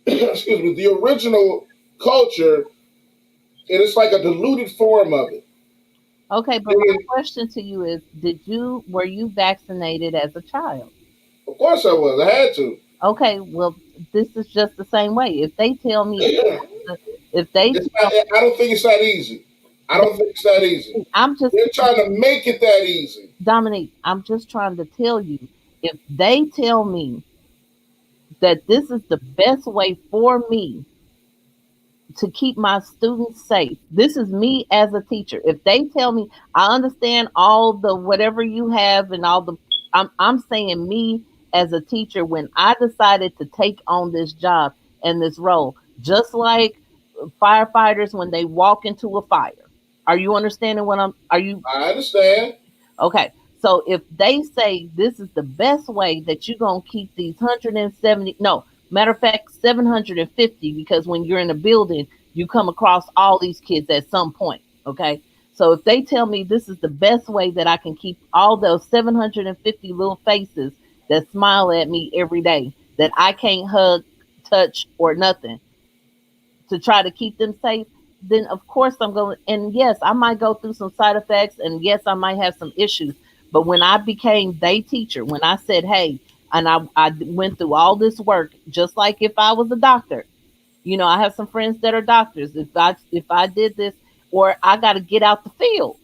excuse me, the original culture, and it's like a diluted form of it. okay, but my And question to you is were you vaccinated as a child? of course I was. I had to. Okay, well, this is just the same way. If they tell me, if they It's tell not. I don't think it's that easy. I don't think it's that easy. me, I'm just, They're trying to make it that easy. Dominique, I'm just trying to tell you, if they tell me that this is the best way for me to keep my students safe. This is me as a teacher. If they tell me, I understand all the whatever you have and all the, I'm saying me as a teacher when I decided to take on this job and this role, just like firefighters when they walk into a fire. Are you understanding what are you I understand. Okay. So if they say this is the best way that you're going to keep these 170, no, matter of fact, 750, because when you're in a building, you come across all these kids at some point. Okay. So if they tell me this is the best way that I can keep all those 750 little faces that smile at me every day, that I can't hug, touch, or nothing, to try to keep them safe, then of course I'm going. And yes, I might go through some side effects, and yes, I might have some issues. But when I became they teacher, when I said, hey, and I went through all this work, just like if I was a doctor, I have some friends that are doctors. If I did this, or I got to get out the field.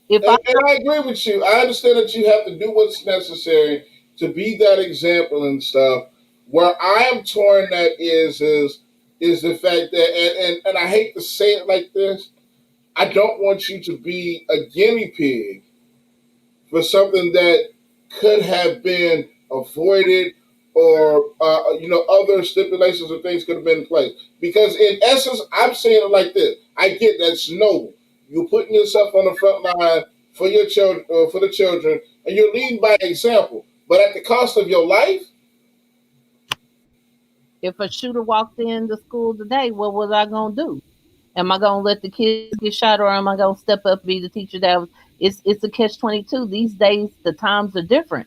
If I And I agree with you. I understand that you have to do what's necessary to be that example and stuff. Where I am torn that is the fact that, and I hate to say it like this, I don't want you to be a guinea pig for something that could have been avoided, or other stipulations or things could have been in place. Because in essence, I'm saying it like this: I get that's noble. You're putting yourself on the front line for your children, for the children, and you're leading by example. But at the cost of your life, if a shooter walked in the school today, what was I gonna do? Am I gonna let the kids get shot, or am I gonna step up and be the teacher that was? It's a catch-22. These days, the times are different,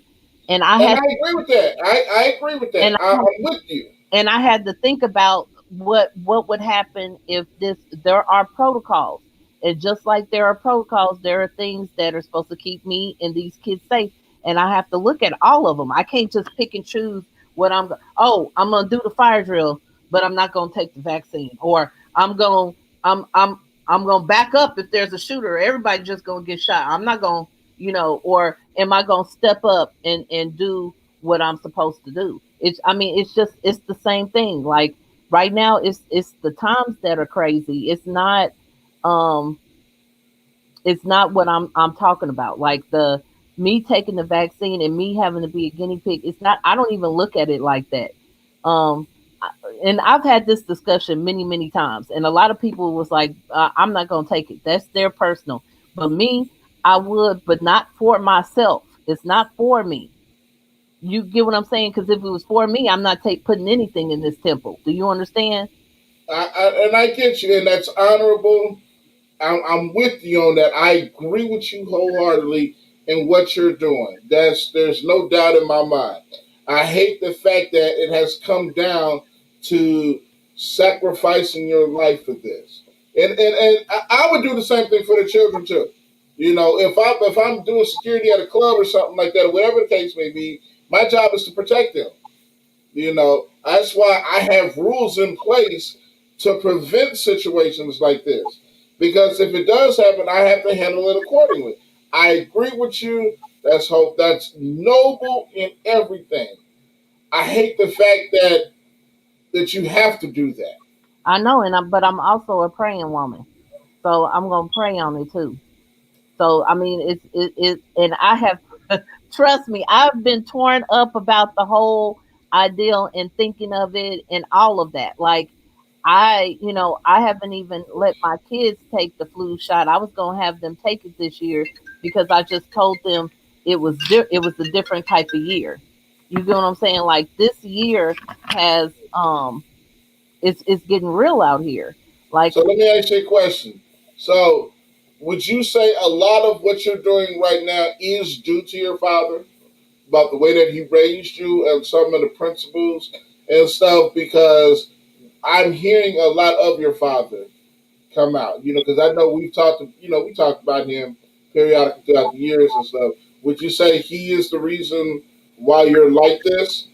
and I and had I agree with that. I agree with that. and I'm with you. I had to think about. what would happen if this there are protocols, and just like there are protocols, there are things that are supposed to keep me and these kids safe, and I have to look at all of them. I can't just pick and choose what oh, I'm gonna do the fire drill, but I'm not gonna take the vaccine, or I'm gonna back up if there's a shooter. Everybody just gonna get shot. I'm not gonna, or am I gonna step up and do what I'm supposed to do? I mean, it's the same thing. Like right now, it's the times that are crazy. Um, it's not what I'm talking about. Like the me taking the vaccine and me having to be a guinea pig. It's not. I don't even look at it like that. Um, and I've had this discussion many times, and a lot of people was like, "I'm not gonna take it. That's their personal." But me, I would, but not for myself. It's not for me. You get what I'm saying? Because if it was for me, I'm not putting anything in this temple. Do you understand? And I get you, and that's honorable. I'm with you on that. I agree with you wholeheartedly in what you're doing. There's no doubt in my mind. I hate the fact that it has come down to sacrificing your life for this. And I would do the same thing for the children too. If I'm doing security at a club or something like that, or whatever the case may be, my job is to protect them. That's why I have rules in place to prevent situations like this. Because if it does happen, I have to handle it accordingly. I agree with you. That's hope. That's noble in everything. I hate the fact that you have to do that. I know, but I'm also a praying woman, so I'm gonna pray on it too. So I mean, and I have trust me, I've been torn up about the whole ideal and thinking of it and all of that. Like I haven't even let my kids take the flu shot. I was gonna have them take it this year because I just told them it was a different type of year. You get what I'm saying? Like this year has it's getting real out here. Like So let me ask you a question. So, would you say a lot of what you're doing right now is due to your father? About the way that he raised you and some of the principles and stuff? Because I'm hearing a lot of your father come out. Because I know we talked about him periodically throughout the years and stuff. Would you say he is the reason why you're like this?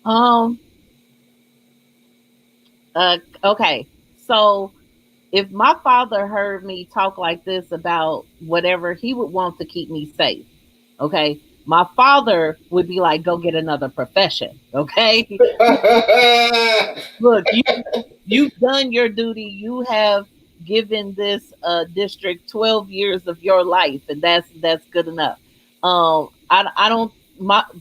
um okay. So if my father heard me talk like this about whatever, he would want to keep me safe. Okay. My father would be like, go get another profession. Okay. Look, you've done your duty. You have given this district 12 years of your life, and that's good enough. I don't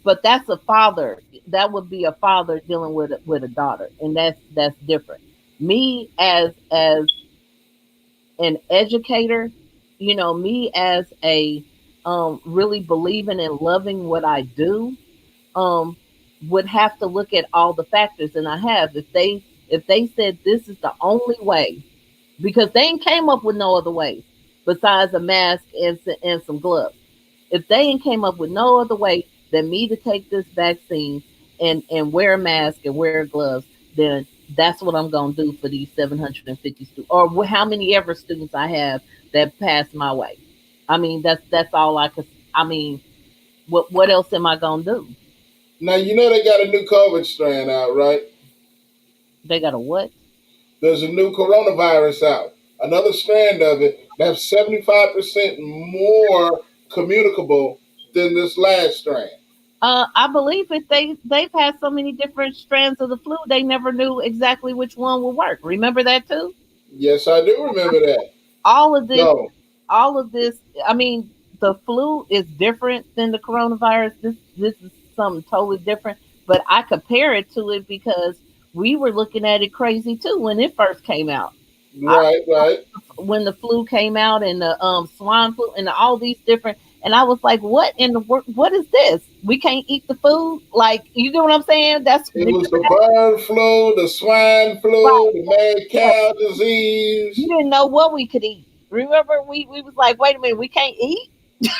but that's a father. That would be a father dealing with a daughter, and that's different. Me as an educator, me as a really believing and loving what I do, um, would have to look at all the factors, and I have. If they said this is the only way, because they ain't came up with no other ways besides a mask and some gloves. If they ain't came up with no other way than me to take this vaccine and wear a mask and wear gloves, then that's what I'm gonna do for these 750 students, or how many ever students I have that pass my way. I mean, that's all I could. I mean, what else am I gonna do? Now they got a new COVID strain out, right? They got a what? There's a new coronavirus out. Another strand of it that's 75% more communicable than this last strand. I believe if they've had so many different strands of the flu, they never knew exactly which one would work. Remember that too? Yes, I do remember that. All of this, So, all of this. I mean, the flu is different than the coronavirus. This is something totally different. But I compare it to it because we were looking at it crazy too when it first came out. I right, right. when the flu came out and the swine flu and all these different, and I was like, what in the world, what is this? We can't eat the food? Like, you get what I'm saying? That's It was the bird flu, the swine flu, right. the mad Yeah. cow We disease. didn't know what we could eat. Remember, we was like, wait a minute, we can't eat.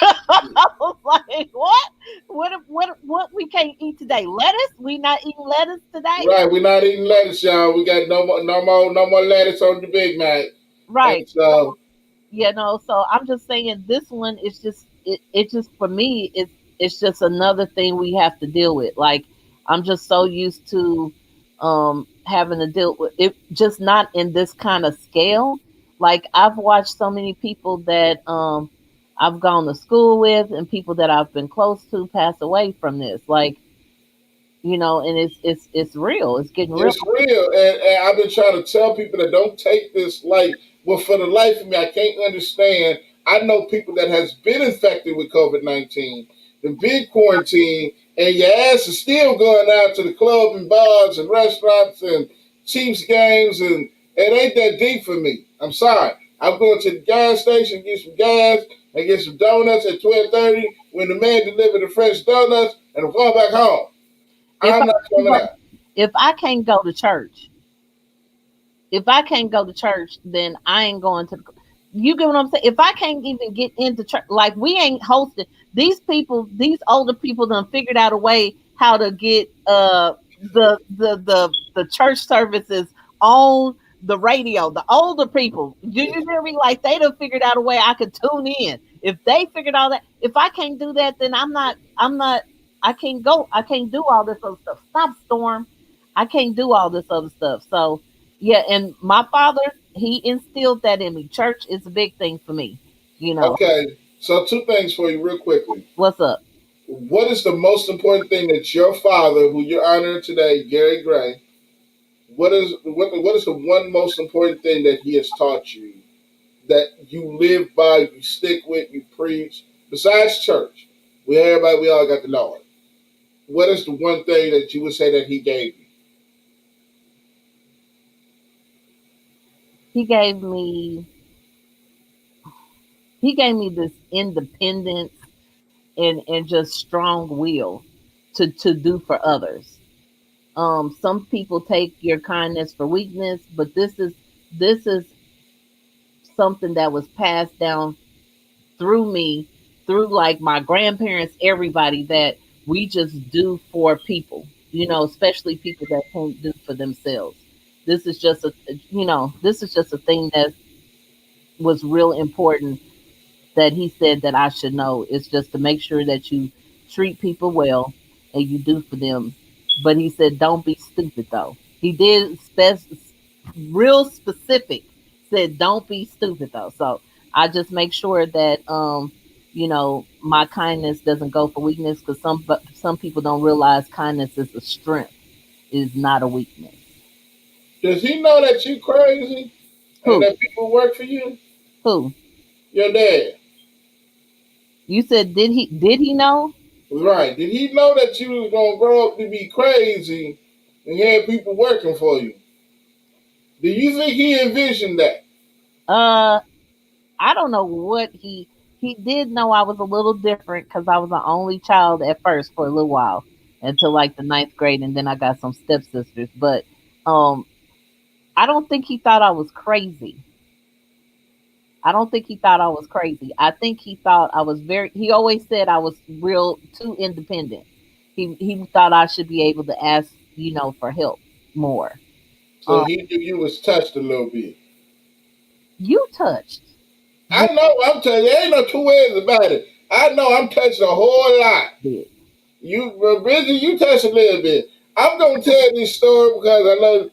I was like, what? What we can't eat today? Lettuce? We not eating lettuce today? Right, we're not eating lettuce, y'all. We got no more lettuce on the Big Mac. Right. And so, So I'm just saying this one is just it just for me it's just another thing we have to deal with. Like I'm just so used to having to deal with it, just not in this kind of scale. Like I've watched so many people that I've gone to school with and people that I've been close to pass away from this. Like, and it's real. It's getting real. it's real, and I've been trying to tell people that don't take this light. Well, for the life of me, I can't understand. I know people that has been infected with COVID-19, the big quarantine, and your ass is still going out to the club and bars and restaurants and Chiefs games, and it ain't that deep for me. I'm sorry. I'm going to the gas station, get some gas, and get some donuts at 12:30 when the man delivered the fresh donuts, and I'm going back home. If I'm I not can coming go, out. if I can't go to church, if I can't go to church, then I ain't going to. You get what I'm saying? If I can't even get into church, like we ain't hosting these people, these older people done figured out a way how to get the church services on the radio. The older people, you hear me? Like they done figured out a way I could tune in. If they figured all that, if I can't do that, then I'm not. I can't go. I can't do all this other stuff. Stop, Storm. I can't do all this other stuff. So yeah, and my father, he instilled that in me. Church is a big thing for me. You know, Okay, so two things for you, real quickly. what's up? What is the most important thing that your father, who you're honoring today, Gary Gray, what is the one most important thing that he has taught you that you live by, you stick with, you preach, besides church? We all got the Lord. What is the one thing that you would say that he gave you? He gave me he gave me this independence and just strong will to do for others. Some people take your kindness for weakness, but this is something that was passed down through me, through like my grandparents, everybody that we just do for people, especially people that can't do for themselves. This is just this is just a thing that was real important that he said that I should know. It's just to make sure that you treat people well and you do for them. But he said, don't be stupid though. He did real specific, said, don't be stupid though. So I just make sure that, my kindness doesn't go for weakness because some people don't realize kindness is a strength, is not a weakness. Does he know that you crazy and Who? that people work for you? Who? Your dad. You said, did he know? Right. Did he know that you was gonna grow up to be crazy and have people working for you? Do you think he envisioned that? Uh I don't know what he did know I was a little different because I was the only child at first for a little while until like the ninth grade, and then I got some stepsisters. But um, I don't think he thought I was crazy. I don't think he thought I was crazy. I think he thought I was very. He always said I was real too independent. He thought I should be able to ask, for help more. So Um, he knew you was touched a little bit. you touched. I know I'm touched. There ain't no two ways about it. I know I'm touched a whole lot. Bit. Bridget, you touched a little bit. I'm gonna tell this story because I know.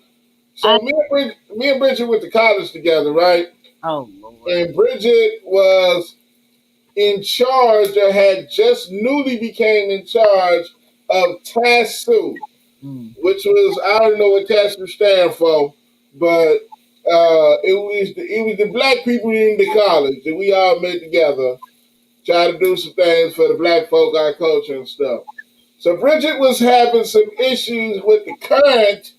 I So me and Bridget went to college together, right? Oh Lord. And Bridget was in charge, or had just newly became in charge of TASU, Mm, which was, I don't know what TASU stand for, but it was the black people in the college that we all met together, try to do some things for the black folk, our culture and stuff. So Bridget was having some issues with the current,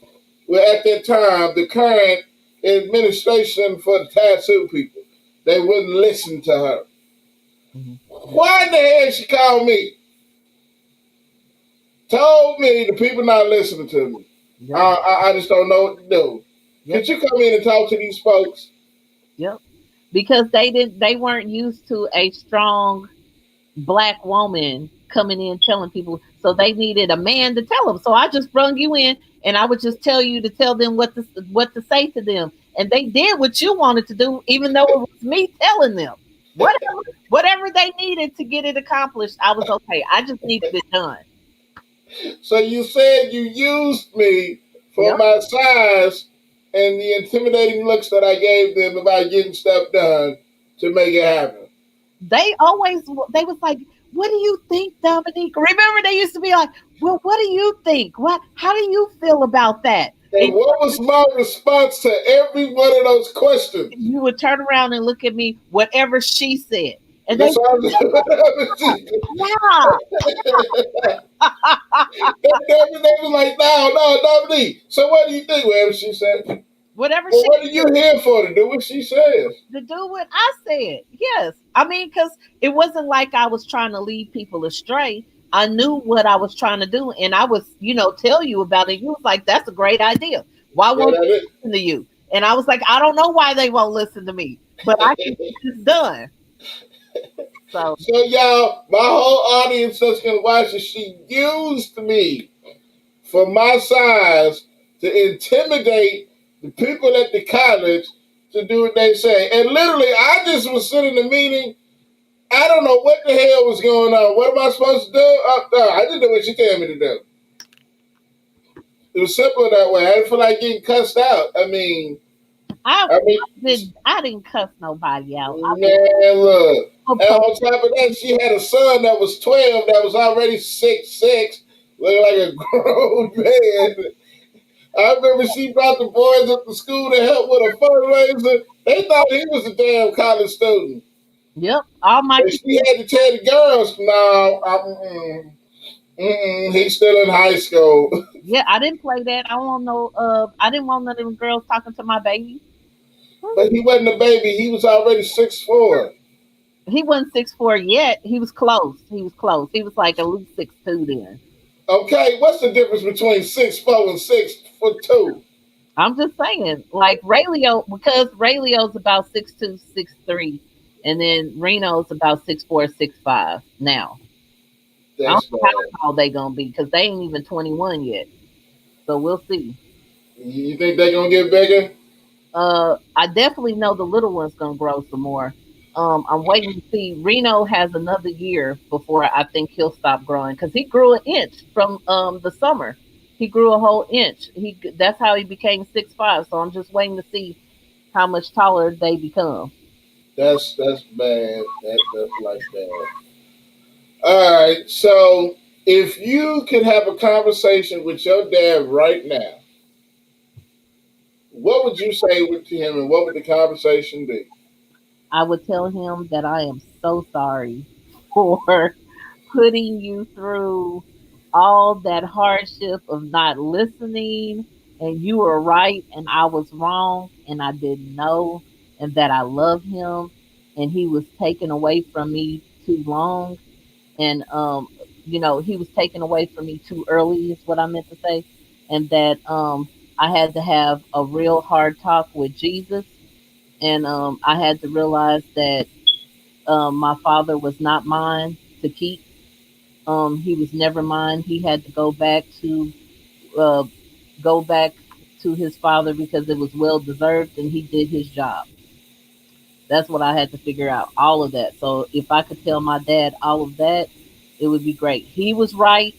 well, at that time, the current administration for the tattoo people. They wouldn't listen to her. mhm. Why in the hell she called me? Told me the people not listening to me. Yep. I just don't know what to do. Yep. Could you come in and talk to these folks? Yep. Because they weren't used to a strong black woman coming in telling people. So they needed a man to tell them. So I just brung you in, and I would just tell you to tell them what to say to them, and they did what you wanted to do, even though it was me telling them. Whatever they needed to get it accomplished, I was okay. I just needed it done. So you said you used me for Yep. my size and the intimidating looks that I gave them about getting stuff done to make it happen. They was like, "What do you think, Dominique?" Remember, they used to be like, "Well, what do you think? How do you feel about that?" And And what was my response to every one of those questions? you would turn around and look at me, whatever she said, and they, That's all yeah, they was like, no, Dominique. So what do you think? Whatever she said. whatever Well, she what are you here for? To do what she says. to do what I said. Yes. I mean, because it wasn't like I was trying to lead people astray. I knew what I was trying to do, and I was, tell you about it. You was like, "That's a great idea. Why Yeah, won't that they listen to you?" And I was like, "I don't know why they won't listen to me, but I can is. get this done." So So y'all, my whole audience that's gonna watch this, she used me for my size to intimidate the people at the college to do what they say. And literally, I just was sitting in the meeting. I don't know what the hell was going on. What am I supposed to do? I didn't do what she told me to do. It was simple that way. I didn't feel like getting cussed out. I, I mean, I didn't cuss nobody out. I was man, look. And supposed. on top of that, she had a son that was 12 that was already 6'6", looking like a grown man. I remember she brought the boys up to school to help with a fundraiser. They thought he was a damn college student. Yep, all my And kids. she had to tell the girls, no, he's still in high school. Yeah, I didn't play that. I want no. I didn't want none of them girls talking to my baby. But he wasn't a baby. He was already 6'4". He wasn't 6'4" yet. He was close. He was close. He was like at least 6'2" then. Okay, what's the difference between 6'4" and 6'2"? I'm just saying, like because Raylio's about 6'2", 6'3", and then Reno's about 6'4", 6'5". Now I don't That's know bad. how tall they gonna be because they ain't even 21 yet. So we'll see. You think they're gonna get bigger? I definitely know the little one's gonna grow some more. I'm waiting to see. Reno has another year before I think he'll stop growing because he grew an inch from the summer. He grew a whole inch. That's how he became 6'5". So I'm just waiting to see how much taller they become. That's bad. That's like bad. All right. So if you could have a conversation with your dad right now, what would you say to him, and what would the conversation be? I would tell him that I am so sorry for putting you through all that hardship of not listening, and you were right and I was wrong and I didn't know, and that I love him and he was taken away from me too long, and he was taken away from me too early is what I meant to say, and that I had to have a real hard talk with Jesus, and I had to realize that my father was not mine to keep. He was never mine. He had to uh, go back to his father because it was well deserved, and he did his job. That's what I had to figure out. All of that. So if I could tell my dad all of that, it would be great. He was right,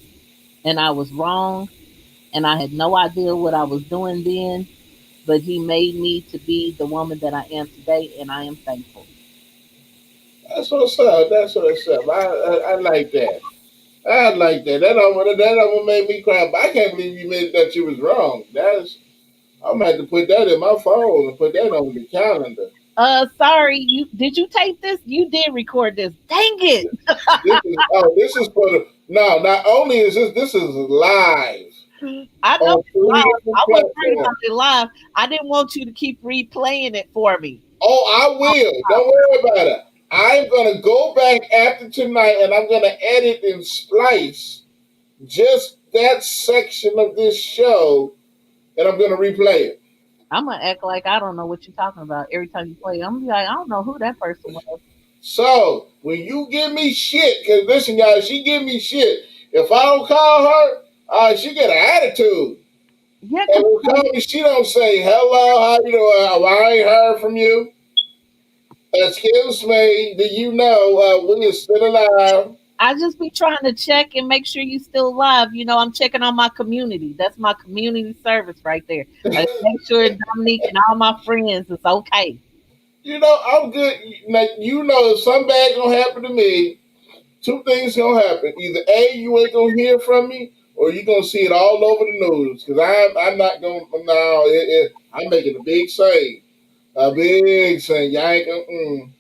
and I was wrong, and I had no idea what I was doing then. But he made me to be the woman that I am today, and I am thankful. That's what's up. That's what's up. I like that. I like that. That almost made me cry. But I can't believe you made that you was wrong. I'm gonna have to put that in my phone and put that on the calendar. Sorry, you tape this? You did record this. Dang it. This is for the no. Not only is this is live I know on it's three live. different I wasn't worried about platforms. it live. I didn't want you to keep replaying it for me. Oh, I will. Don't worry about it. I'm gonna go back after tonight and I'm gonna edit and splice just that section of this show, and I'm gonna replay it. I'm gonna act like I don't know what you're talking about every time you play. I'm gonna be like, I don't know who that person was. So when you give me shit, because listen, guys, she give me shit. If I don't call her, she get an attitude. Yeah, And because when call me, she don't say hello, how you doing? Oh, I ain't heard from you. Excuse me, do you know we are still alive? I just be trying to check and make sure you still alive. You know, I'm checking on my community. That's my community service right there. I make sure Dominique and all my friends is okay. You know, I'm good. Like, you know, if something bad gonna happen to me, two things gonna happen. Either A, you ain't gonna hear from me, or you gonna see it all over the news. Because I'm not gonna. No, I'm making a big save. A big save. Y'all ain't gonna.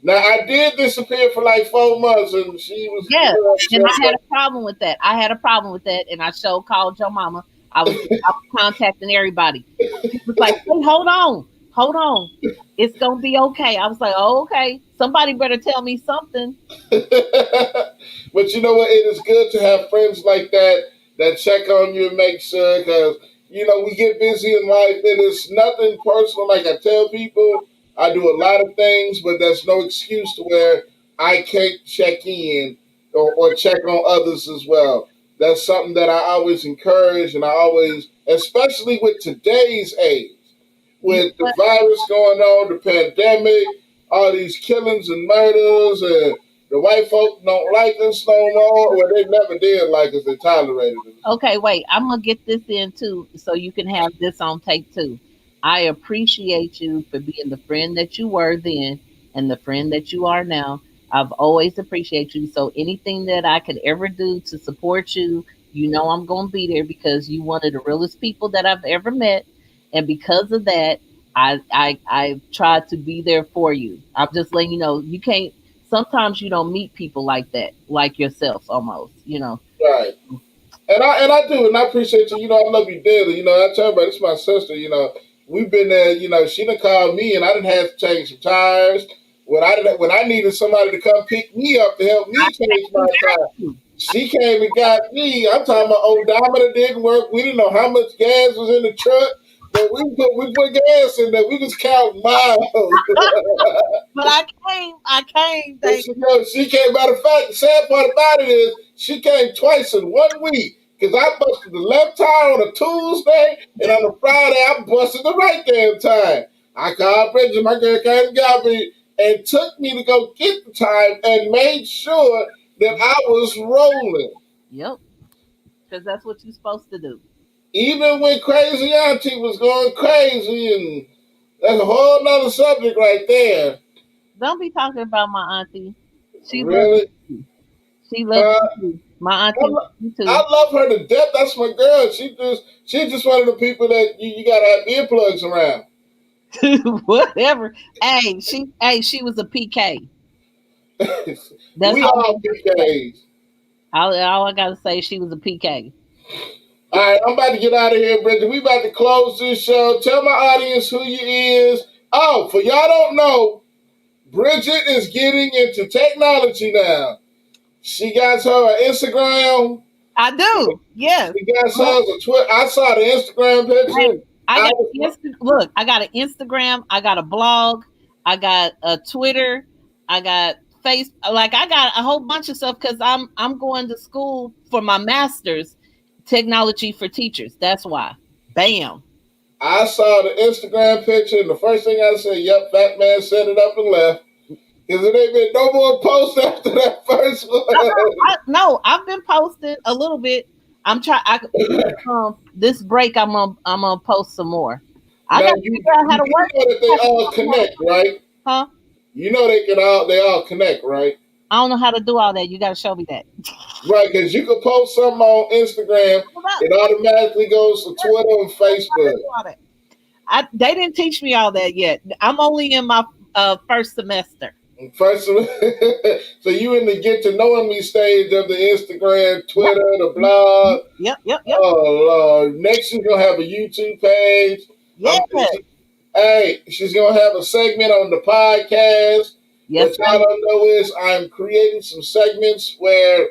Now I did disappear for like 4 months, and she was Yeah, and upset. I had a problem with that. I had a problem with that, and I sure called your mama. I was contacting everybody. She was like, "Hey, hold on, it's gonna be okay." I was like, "Oh, okay. Somebody better tell me something." But you know what? It is good to have friends like that that check on you and make sure, because you know we get busy in life. It is nothing personal. Like I tell people, I do a lot of things, but that's no excuse to where I can't check in or check on others as well. That's something that I always encourage, and I always, especially with today's age, You with the virus going on, the pandemic, all these killings and murders, and the white folk don't like us no more. Well, they never did like us. They tolerated us. Okay, wait. I'm gonna get this in too, so you can have this on tape too. I appreciate you for being the friend that you were then and the friend that you are now. I've always appreciated you. So anything that I could ever do to support you, you know I'm gonna be there because you one of the realest people that I've ever met, and because of that, I try to be there for you. I'm just letting you know you can't. Sometimes you don't meet people like that, like yourself, almost. You know. Right. And I do, and I appreciate you. You know, I love you dearly. You know, I tell everybody, this is my sister. You know, we've been there. You know, she done called me, and I didn't have to change some tires. When I needed somebody to come pick me up to help I me change my tire, got you. she came and got me. I'm talking about odometer didn't work. We didn't know how much gas was in the truck, but we put gas in there. We was counting miles. But I came, And thank she came. Matter of fact, the sad part about it is she came twice in 1 week. Because I busted the left tire on a Tuesday, and on a Friday I busted the right damn tire. I called Bridget, my girl came and got me, and took me to go get the tire, and made sure that I was rolling. Yep, because that's what you're supposed to do. Even when Crazy Auntie was going crazy, and that's a whole nother subject right there. Don't be talking about my auntie. She loves Really? you. She loves Uh, you too. My I, auntie loves lo- you I too. love her to death. That's my girl. She's just one of the people that you gotta have earplugs around. Whatever. She was a PK. That's We all I all gotta say. PKs. All I gotta say, she was a PK. All right, I'm about to get out of here, Bridget. We about to close this show. Tell my audience who you is. Oh, for y'all don't know, Bridget is getting into technology now. She got her Instagram. I do. Yes. She got Look, hers a Twitter. I saw the Instagram hey, picture. I I got was look, I got an Instagram, I got a blog, I got a Twitter, I got face like I got a whole bunch of stuff because I'm going to school for my master's technology for teachers. That's why. Bam. I saw the Instagram picture, and the first thing I said, "Yep, fat man set it up and left." Because there ain't been no more posts after that first one. No, I've been posting a little bit. I'm trying. This break, I'm gonna post some more. I Now got to figure out how you to do work. know that they all connect, right? Huh? You know they all connect, right? I don't know how to do all that. You got to show me that. Right, because you can post something on Instagram, it automatically goes to Twitter and Facebook. They didn't teach me all that yet. I'm only in my first semester. First, so you in the get to knowing me stage of the Instagram, Yep. Twitter, the blog. Yep. Yep. Yep. Oh Lord! Next, she's gonna have a YouTube page. Yeah. Hey, she's gonna have a segment on the podcast. Yes, What y'all don't know is I'm creating some segments where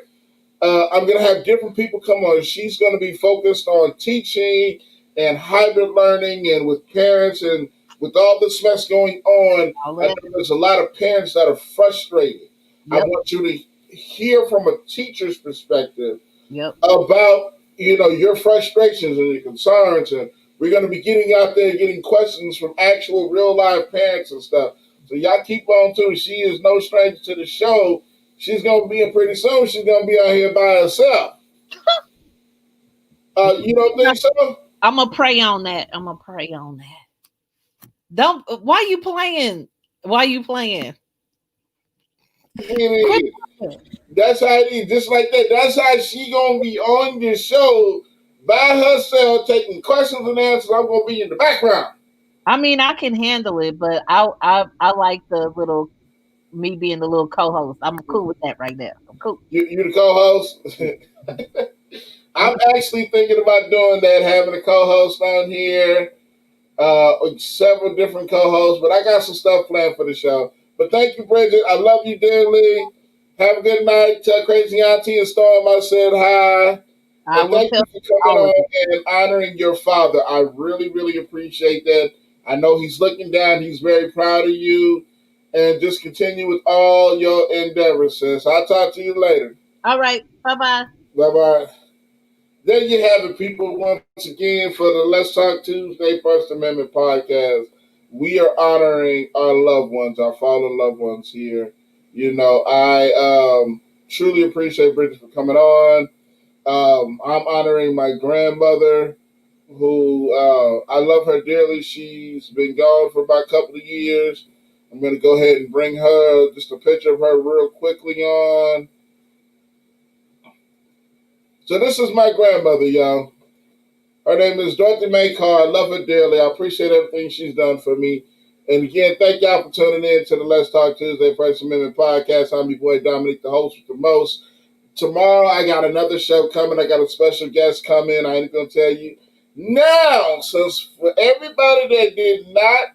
I'm going to have different people come on. She's going to be focused on teaching and hybrid learning and with parents and with all this mess going on, All I that. know there's a lot of parents that are frustrated. I Yep. want you to hear from a teacher's perspective Yep. about your frustrations and your concerns, and we're going to be getting out there getting questions from actual real life parents and stuff. So y'all keep on too. She is no stranger to the show. She's going to be in pretty soon. She's going to be out here by herself. You don't think so? I'm gonna pray on that. I'm gonna pray on that. Don't. Why you playing? Why you playing? Quit. That's how it is. Just like that. That's how she gonna be on this show by herself, taking questions and answers. I'm gonna be in the background. I mean, I can handle it, but I like the little me being the little co-host. I'm cool with that right there. I'm cool. You the co-host. I'm I'm actually thinking about doing that, having a co-host on here, several different co-hosts. But I got some stuff planned for the show. But thank you, Bridget. I love you dearly. Have a good night. Tell Crazy Auntie and Storm I said hi. I And will thank tell you for coming all of on you. and honoring your father. I really, really appreciate that. I know he's looking down. He's very proud of you. And just continue with all your endeavors, sis. I'll talk to you later. All right. Bye bye. Bye bye. There you have it, people. Once again, for the Let's Talk Tuesday First Amendment podcast, we are honoring our loved ones, our fallen loved ones here. I truly appreciate Bridget for coming on. I'm honoring my grandmother, who I love her dearly. She's been gone for about a couple of years. I'm going to go ahead and bring her just a picture of her real quickly on. So this is my grandmother, y'all. Her name is Dorothy May Carr. I love her dearly. I appreciate everything she's done for me. And again, thank y'all for tuning in to the Let's Talk Tuesday First Amendment podcast. I'm your boy Dominique, the host with the most. Tomorrow, I got another show coming. I got a special guest coming. I ain't going to tell you now. So for everybody that did not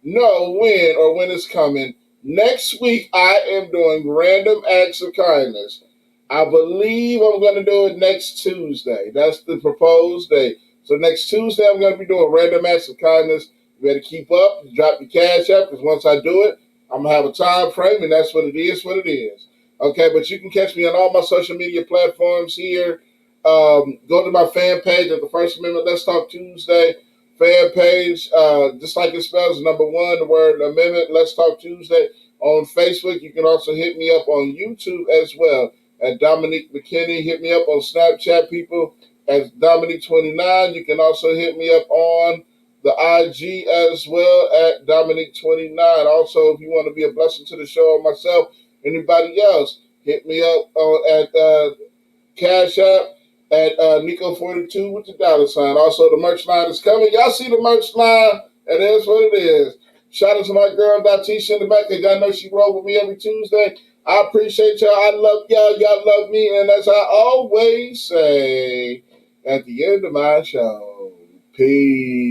know when it's coming, next week I am doing Random Acts of Kindness. I believe I'm going to do it next Tuesday. That's the proposed date. So next Tuesday I'm going to be doing Random Acts of Kindness. You better keep up. Drop your cash up, because once I do it, I'm going to have a time frame, and that's what it is, Okay, but you can catch me on all my social media platforms here. Go to my fan page at the First Amendment Let's Talk Tuesday fan page, just like it spells, number one, the word amendment, Let's Talk Tuesday. On Facebook, you can also hit me up on YouTube as well at Dominique McKinney. Hit me up on Snapchat, people, as Dominique29. You can also hit me up on the IG as well at Dominique29. Also, if you want to be a blessing to the show or myself, anybody else, hit me up at Cash App at Nico42 with the $. Also, the merch line is coming. Y'all see the merch line? It is what it is. Shout out to my girl, Datisha, in the back, because y'all know she roll with me every Tuesday. I appreciate y'all. I love y'all. Y'all love me. And as I always say at the end of my show, peace.